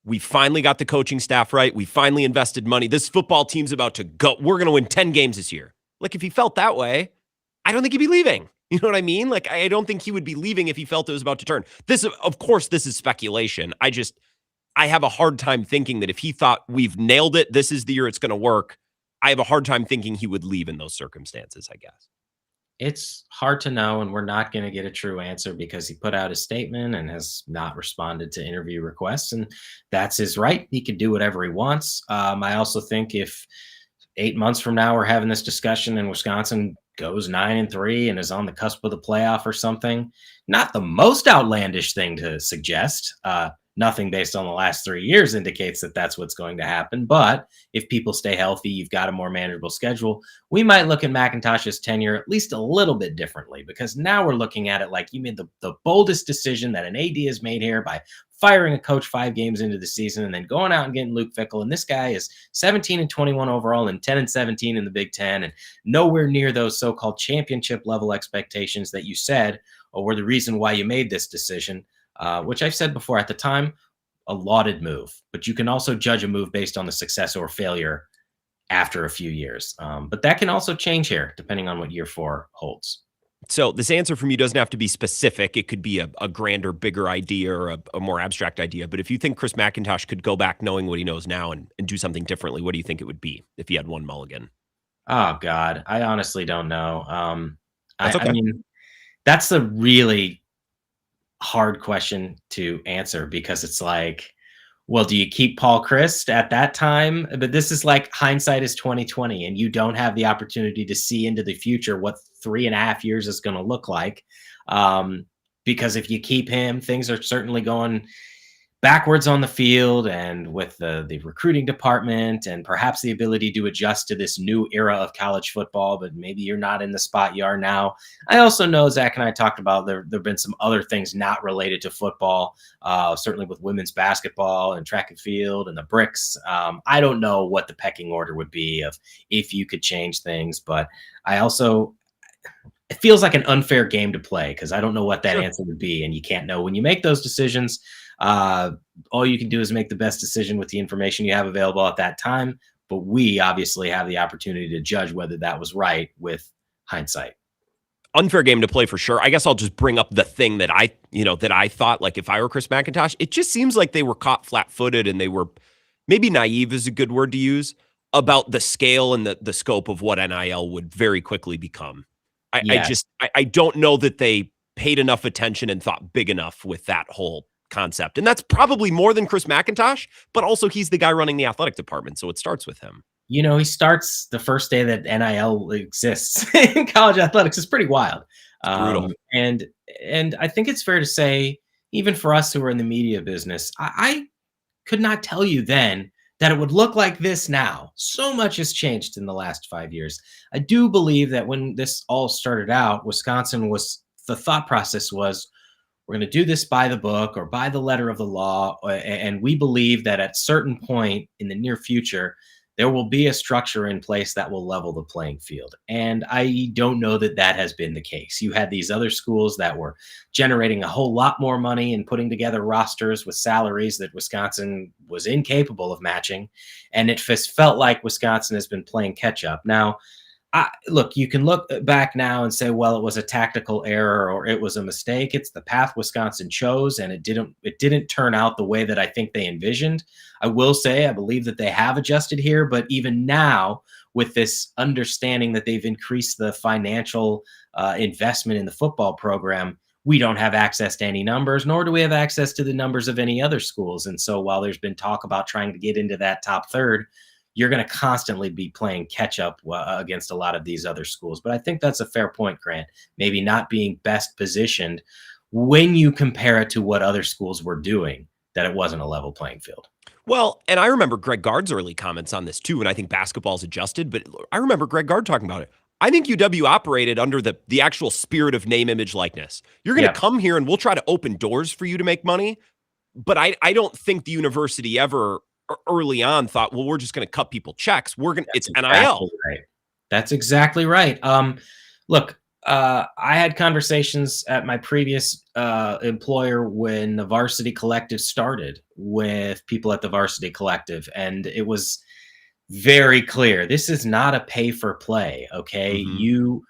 We finally got the coaching staff right. We finally invested money. This football team's about to go. We're going to win 10 games this year. Like, if he felt that way, I don't think he'd be leaving. You know what I mean? Like, I don't think he would be leaving if he felt it was about to turn. Of course, this is speculation. I have a hard time thinking that if he thought we've nailed it, this is the year it's going to work. I have a hard time thinking he would leave in those circumstances, I guess. It's hard to know, and we're not going to get a true answer because he put out a statement and has not responded to interview requests, and that's his right. He can do whatever he wants. I also think if 8 months from now we're having this discussion and Wisconsin goes 9-3 and is on the cusp of the playoff or something, not the most outlandish thing to suggest. Nothing based on the last 3 years indicates that that's what's going to happen. But if people stay healthy, you've got a more manageable schedule. We might look at McIntosh's tenure at least a little bit differently, because now we're looking at it like you made the boldest decision that an AD has made here by firing a coach 5 games into the season and then going out and getting Luke Fickell. And this guy is 17-21 overall and 10-17 in the Big Ten, and nowhere near those so-called championship level expectations that you said were the reason why you made this decision. Which I've said before, at the time, a lauded move. But you can also judge a move based on the success or failure after a few years. But that can also change here, depending on what year 4 holds. So this answer from you doesn't have to be specific. It could be a grander, bigger idea or a more abstract idea. But if you think Chris McIntosh could go back knowing what he knows now and do something differently, what do you think it would be if he had one mulligan? Oh, God. I honestly don't know. That's okay. I mean, that's a really hard question to answer, because it's like, well, do you keep Paul Chryst at that time? But this is like hindsight is 2020, and you don't have the opportunity to see into the future what 3.5 years is going to look like. Because if you keep him, things are certainly going backwards on the field, and with the recruiting department and perhaps the ability to adjust to this new era of college football, but maybe you're not in the spot you are now. I also know Zach and I talked about there've been some other things not related to football, certainly with women's basketball and track and field and the bricks. I don't know what the pecking order would be of if you could change things, but it feels like an unfair game to play because I don't know what that answer would be, and you can't know when you make those decisions. All you can do is make the best decision with the information you have available at that time. But we obviously have the opportunity to judge whether that was right with hindsight. Unfair game to play for sure. I guess I'll just bring up the thing that I thought, like, if I were Chris McIntosh, it just seems like they were caught flat-footed, and they were maybe naive is a good word to use about the scale and the scope of what NIL would very quickly become. I don't know that they paid enough attention and thought big enough with that whole concept. And that's probably more than Chris McIntosh, but also he's the guy running the athletic department. So it starts with him. You know, he starts the first day that NIL exists in college athletics. Is pretty wild. Brutal. And I think it's fair to say, even for us who are in the media business, I could not tell you then that it would look like this now. So much has changed in the last 5 years. I do believe that when this all started out, the thought process was, we're going to do this by the book or by the letter of the law. And we believe that at a certain point in the near future, there will be a structure in place that will level the playing field. And I don't know that that has been the case. You had these other schools that were generating a whole lot more money and putting together rosters with salaries that Wisconsin was incapable of matching. And it just felt like Wisconsin has been playing catch up. Now, look, you can look back now and say, well, it was a tactical error or it was a mistake. It's the path Wisconsin chose, and it didn't turn out the way that I think they envisioned. I will say I believe that they have adjusted here, but even now, with this understanding that they've increased the financial investment in the football program, we don't have access to any numbers, nor do we have access to the numbers of any other schools. And so while there's been talk about trying to get into that top third, you're going to constantly be playing catch up against a lot of these other schools. But I think that's a fair point, Grant. Maybe not being best positioned when you compare it to what other schools were doing, that it wasn't a level playing field. Well, and I remember Greg Gard's early comments on this too, and I think basketball's adjusted, but I remember Greg Gard talking about it. I think UW operated under the actual spirit of name, image, likeness. You're going to come here and we'll try to open doors for you to make money. But I don't think the university ever early on thought, well, we're just going to cut people checks. It's NIL. Right. That's exactly right. Look, I had conversations at my previous employer when the Varsity Collective started with people at the Varsity Collective, and it was very clear. This is not a pay for play. Okay. You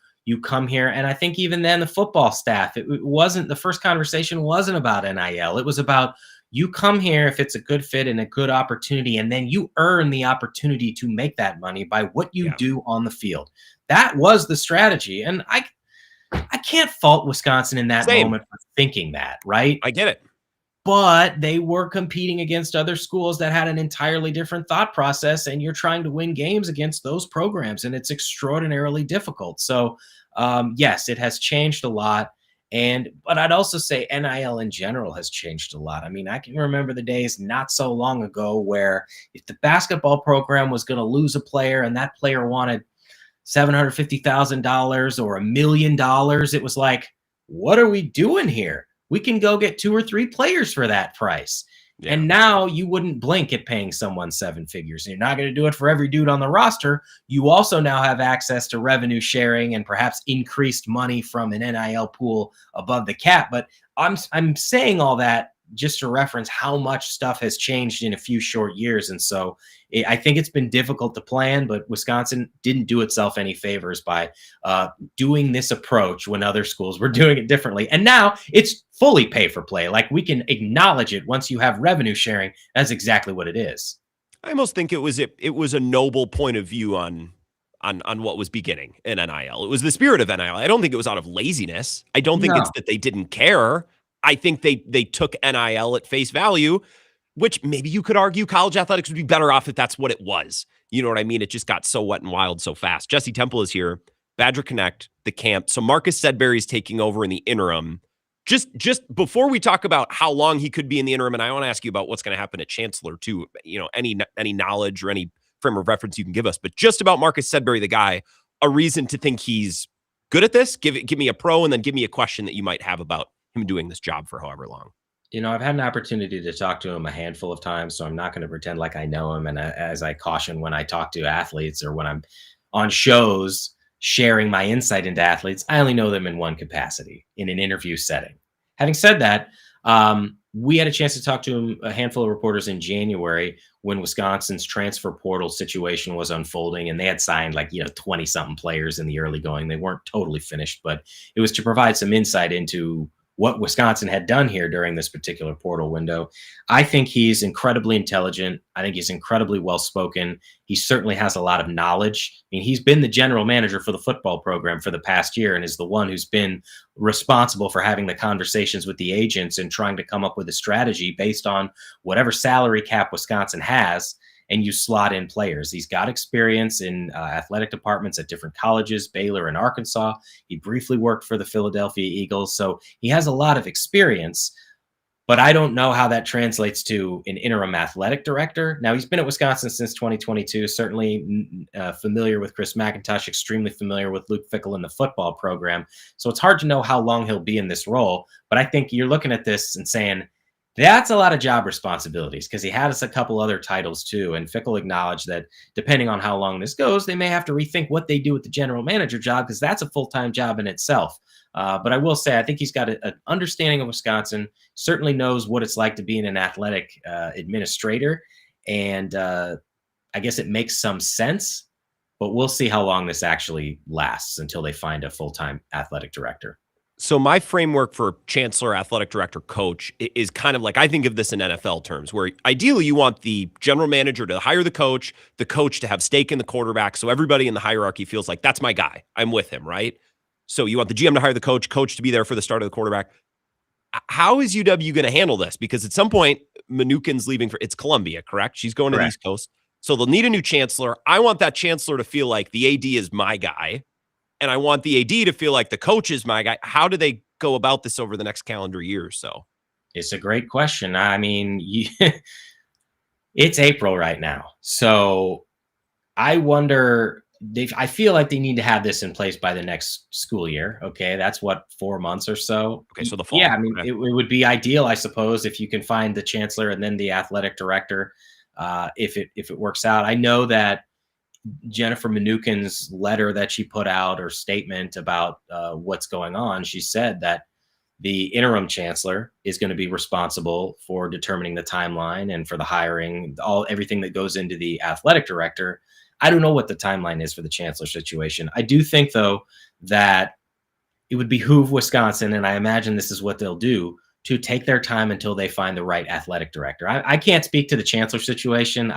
come here. And I think even then the football staff, it wasn't, the first conversation wasn't about NIL. It was about you come here if it's a good fit and a good opportunity, and then you earn the opportunity to make that money by what you do on the field. That was the strategy. And I can't fault Wisconsin in that moment for thinking that, right? I get it. But they were competing against other schools that had an entirely different thought process, and you're trying to win games against those programs, and it's extraordinarily difficult. So, yes, it has changed a lot. But I'd also say NIL in general has changed a lot. I mean, I can remember the days not so long ago where if the basketball program was going to lose a player and that player wanted $750,000 or $1 million, it was like, what are we doing here? We can go get 2 or 3 players for that price. Yeah. And now you wouldn't blink at paying someone 7 figures. And you're not going to do it for every dude on the roster. You also now have access to revenue sharing and perhaps increased money from an NIL pool above the cap. But I'm saying all that just to reference how much stuff has changed in a few short years. And so I think it's been difficult to plan, but Wisconsin didn't do itself any favors by doing this approach when other schools were doing it differently. And now it's fully pay for play. Like, we can acknowledge it once you have revenue sharing. That's exactly what it is. I almost think it was a noble point of view on what was beginning in NIL. It was the spirit of NIL. I don't think it was out of laziness. I don't think it's that they didn't care. I think they took NIL at face value, which maybe you could argue college athletics would be better off if that's what it was. You know what I mean? It just got so wet and wild so fast. Jesse Temple is here, Badger Connect, the camp. So Marcus Sedberry's taking over in the interim. Just before we talk about how long he could be in the interim, and I want to ask you about what's going to happen at Chancellor too, you know, any knowledge or any frame of reference you can give us, but just about Marcus Sedberry, the guy, a reason to think he's good at this. Give me a pro, and then give me a question that you might have about him doing this job for however long. You know, I've had an opportunity to talk to him a handful of times, so I'm not going to pretend like I know him. And as I caution when I talk to athletes or when I'm on shows sharing my insight into athletes, I only know them in one capacity, in an interview setting. Having said that, we had a chance to talk to him, a handful of reporters, in January when Wisconsin's transfer portal situation was unfolding, and they had signed 20-something players in the early going. They weren't totally finished, but it was to provide some insight into what Wisconsin had done here during this particular portal window. I think he's incredibly intelligent. I think he's incredibly well-spoken. He certainly has a lot of knowledge. I mean, he's been the general manager for the football program for the past year and is the one who's been responsible for having the conversations with the agents and trying to come up with a strategy based on whatever salary cap Wisconsin has, and you slot in players. He's got experience in athletic departments at different colleges, Baylor and Arkansas. He briefly worked for the Philadelphia Eagles. So he has a lot of experience, but I don't know how that translates to an interim athletic director. Now, he's been at Wisconsin since 2022, certainly familiar with Chris McIntosh, extremely familiar with Luke Fickell in the football program. So it's hard to know how long he'll be in this role, but I think you're looking at this and saying, that's a lot of job responsibilities, because he has a couple other titles too. And Fickell acknowledged that depending on how long this goes, they may have to rethink what they do with the general manager job, because that's a full-time job in itself. But I will say, I think he's got an understanding of Wisconsin, certainly knows what it's like to be an athletic administrator. And I guess it makes some sense, but we'll see how long this actually lasts until they find a full-time athletic director. So my framework for chancellor, athletic director, coach is kind of like, I think of this in NFL terms, where ideally you want the general manager to hire the coach to have stake in the quarterback. So everybody in the hierarchy feels like, that's my guy, I'm with him, right? So you want the GM to hire the coach to be there for the start of the quarterback. How is UW going to handle this? Because at some point, Mnookin's leaving it's Columbia, correct? She's going to the East Coast. So they'll need a new chancellor. I want that chancellor to feel like the AD is my guy, and I want the AD to feel like the coach is my guy. How do they go about this over the next calendar year or so? It's a great question. I mean, it's April right now. So I wonder, I feel like they need to have this in place by the next school year. Okay. That's what, 4 months or so. Okay. So the fall. Yeah. I mean, it would be ideal, I suppose, if you can find the chancellor and then the athletic director, if it works out. I know that Jennifer Mnuchin's letter that she put out, or statement about what's going on, she said that the interim chancellor is going to be responsible for determining the timeline and for the hiring, everything that goes into the athletic director. I don't know what the timeline is for the chancellor situation. I do think, though, that it would behoove Wisconsin, and I imagine this is what they'll do, to take their time until they find the right athletic director. I can't speak to the chancellor situation.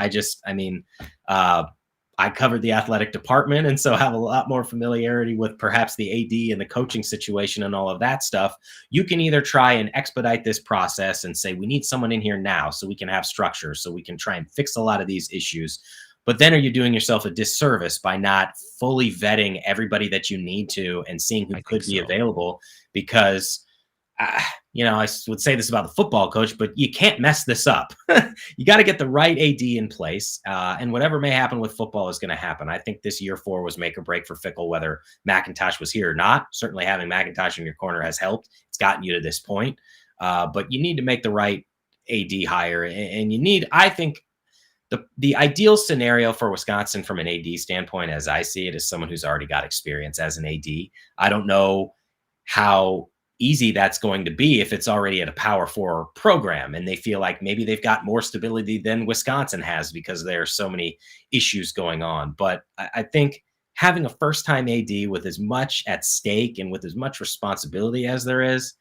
I covered the athletic department, and so have a lot more familiarity with perhaps the AD and the coaching situation and all of that stuff. You can either try and expedite this process and say, we need someone in here now so we can have structure, so we can try and fix a lot of these issues. But then are you doing yourself a disservice by not fully vetting everybody that you need to and seeing who could be available? Because I would say this about the football coach, but you can't mess this up. You got to get the right AD in place, and whatever may happen with football is going to happen. I think this year 4 was make or break for Fickell, whether McIntosh was here or not. Certainly having McIntosh in your corner has helped. It's gotten you to this point, but you need to make the right AD hire, and you need, I think, the ideal scenario for Wisconsin from an AD standpoint, as I see it, is someone who's already got experience as an AD. I don't know how easy that's going to be if it's already at a Power 4 program and they feel like maybe they've got more stability than Wisconsin has because there are so many issues going on. But I think having a first-time AD with as much at stake and with as much responsibility as there is,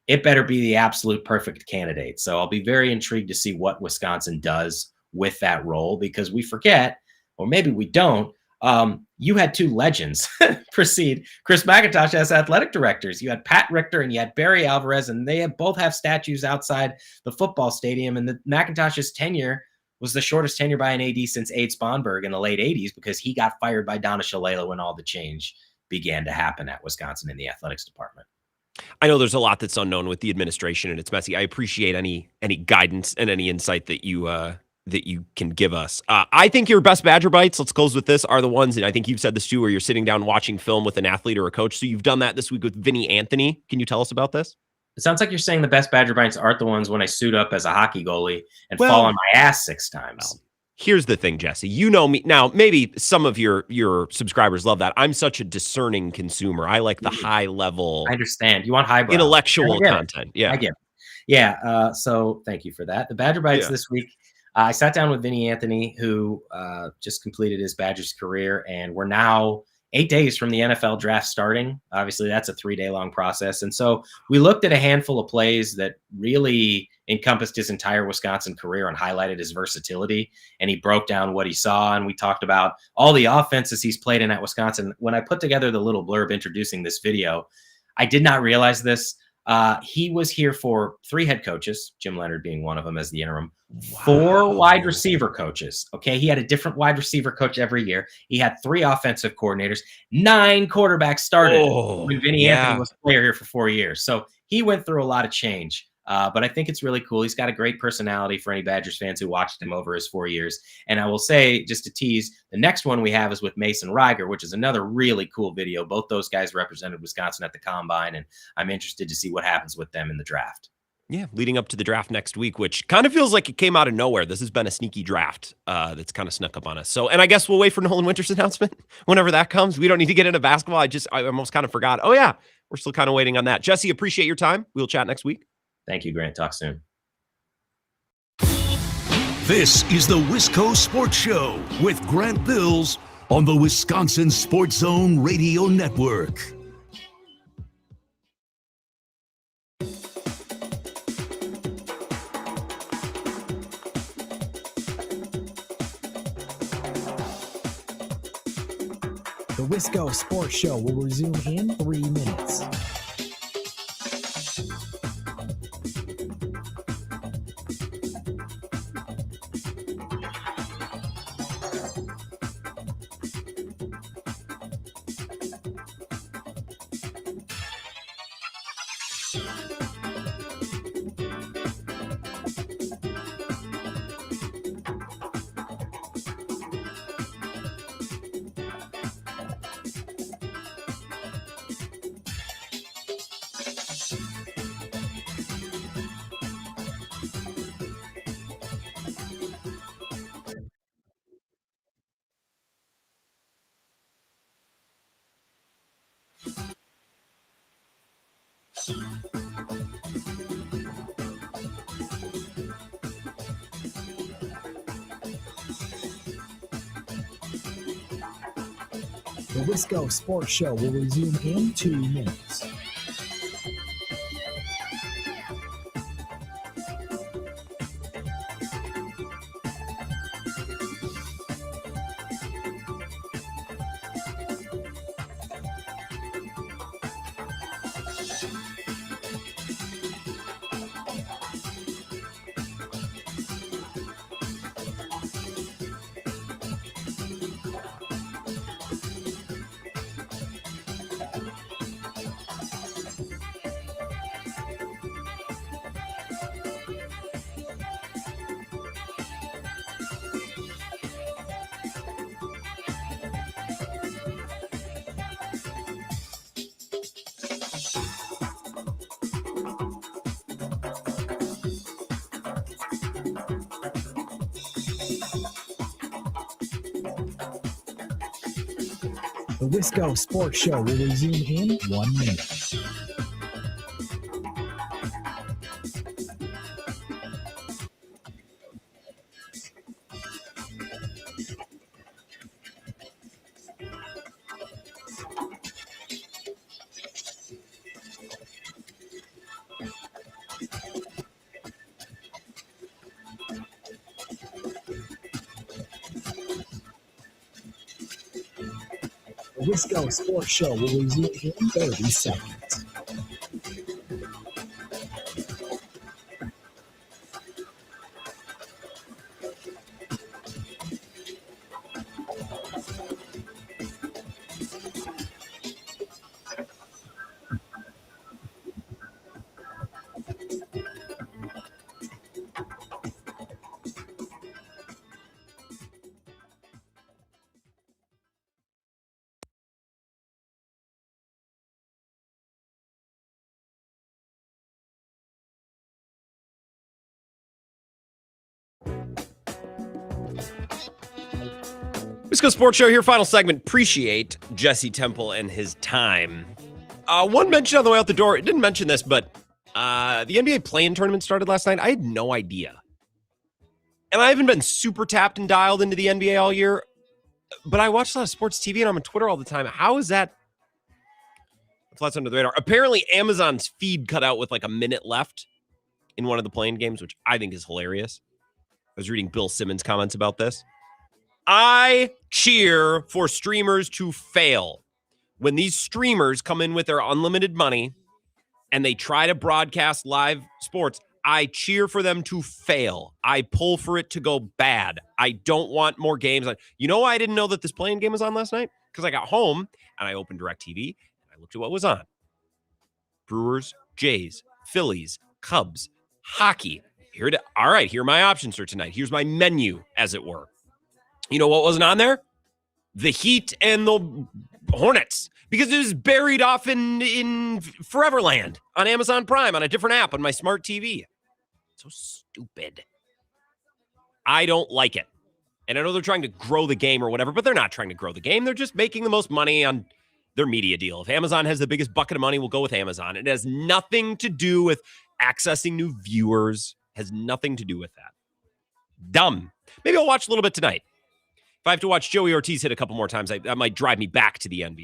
it better be the absolute perfect candidate. So I'll be very intrigued to see what Wisconsin does with that role, because we forget, or maybe we don't, you had 2 legends precede Chris McIntosh as athletic directors. You had Pat Richter and you had Barry Alvarez, and they both have statues outside the football stadium. And McIntosh's tenure was the shortest tenure by an AD since Abe Sponberg in the late 80s, because he got fired by Donna Shalala when all the change began to happen at Wisconsin in the athletics department. I know there's a lot that's unknown with the administration, and it's messy. I appreciate any guidance and any insight that you can give us. I think your best Badger bites, let's close with this, are the ones, and I think you've said this too, where you're sitting down watching film with an athlete or a coach. So you've done that this week with Vinny Anthony. Can you tell us about this? It sounds like you're saying the best Badger bites aren't the ones when I suit up as a hockey goalie and fall on my ass 6 times. Here's the thing, Jesse. You know me. Now, maybe some of your subscribers love that. I'm such a discerning consumer. I like the high level. I understand. You want highbrow. Intellectual content. Yeah. I get it. Yeah. So thank you for that. The Badger bites this week. I sat down with Vinny Anthony, who just completed his Badgers career, and we're now 8 days from the NFL draft starting. Obviously, that's a 3-day-long process. And so we looked at a handful of plays that really encompassed his entire Wisconsin career and highlighted his versatility. And he broke down what he saw, and we talked about all the offenses he's played in at Wisconsin. When I put together the little blurb introducing this video, I did not realize this. He was here for 3 head coaches, Jim Leonard being one of them as the interim, 4 wide receiver coaches. Okay. He had a different wide receiver coach every year. He had 3 offensive coordinators, 9 quarterbacks started when Vinny Anthony was a player here for 4 years. So he went through a lot of change. But I think it's really cool. He's got a great personality for any Badgers fans who watched him over his 4 years. And I will say, just to tease, the next one we have is with Mason Reiger, which is another really cool video. Both those guys represented Wisconsin at the Combine, and I'm interested to see what happens with them in the draft. Yeah, leading up to the draft next week, which kind of feels like it came out of nowhere. This has been a sneaky draft that's kind of snuck up on us. So, and I guess we'll wait for Nolan Winter's announcement whenever that comes. We don't need to get into basketball. I almost kind of forgot. Oh, yeah, we're still kind of waiting on that. Jesse, appreciate your time. We'll chat next week. Thank you, Grant. Talk soon. This is the Wisco Sports Show with Grant Bills on the Wisconsin Sports Zone Radio Network. The Wisco Sports Show will resume in 3 minutes. The Wisco Sports Show will resume in 2 minutes. The Wisco Sports Show will resume in 1 minute. The Wisco Sports Show will resume in 30 seconds. Wisco Sports Show here, final segment. Appreciate Jesse Temple and his time. One mention on the way out the door. It didn't mention this, but the NBA play-in tournament started last night. I had no idea. And I haven't been super tapped and dialed into the NBA all year, but I watch a lot of sports TV and I'm on Twitter all the time. How is that? Flies under the radar. Apparently, Amazon's feed cut out with like a minute left in one of the play-in games, which I think is hilarious. I was reading Bill Simmons' comments about this. I cheer for streamers to fail. When these streamers come in with their unlimited money and they try to broadcast live sports, I cheer for them to fail. I pull for it to go bad. I don't want more games. You know why I didn't know that this playing game was on last night? Because I got home and I opened DirecTV and I looked at what was on. Brewers, Jays, Phillies, Cubs, hockey. Here are my options for tonight. Here's my menu, as it were. You know what wasn't on there? The Heat and the Hornets. Because it was buried off in Foreverland on Amazon Prime on a different app on my smart TV. So stupid. I don't like it. And I know they're trying to grow the game or whatever, but they're not trying to grow the game. They're just making the most money on their media deal. If Amazon has the biggest bucket of money, we'll go with Amazon. It has nothing to do with accessing new viewers. Has nothing to do with that. Dumb. Maybe I'll watch a little bit tonight. If I have to watch Joey Ortiz hit a couple more times, that might drive me back to the NBA.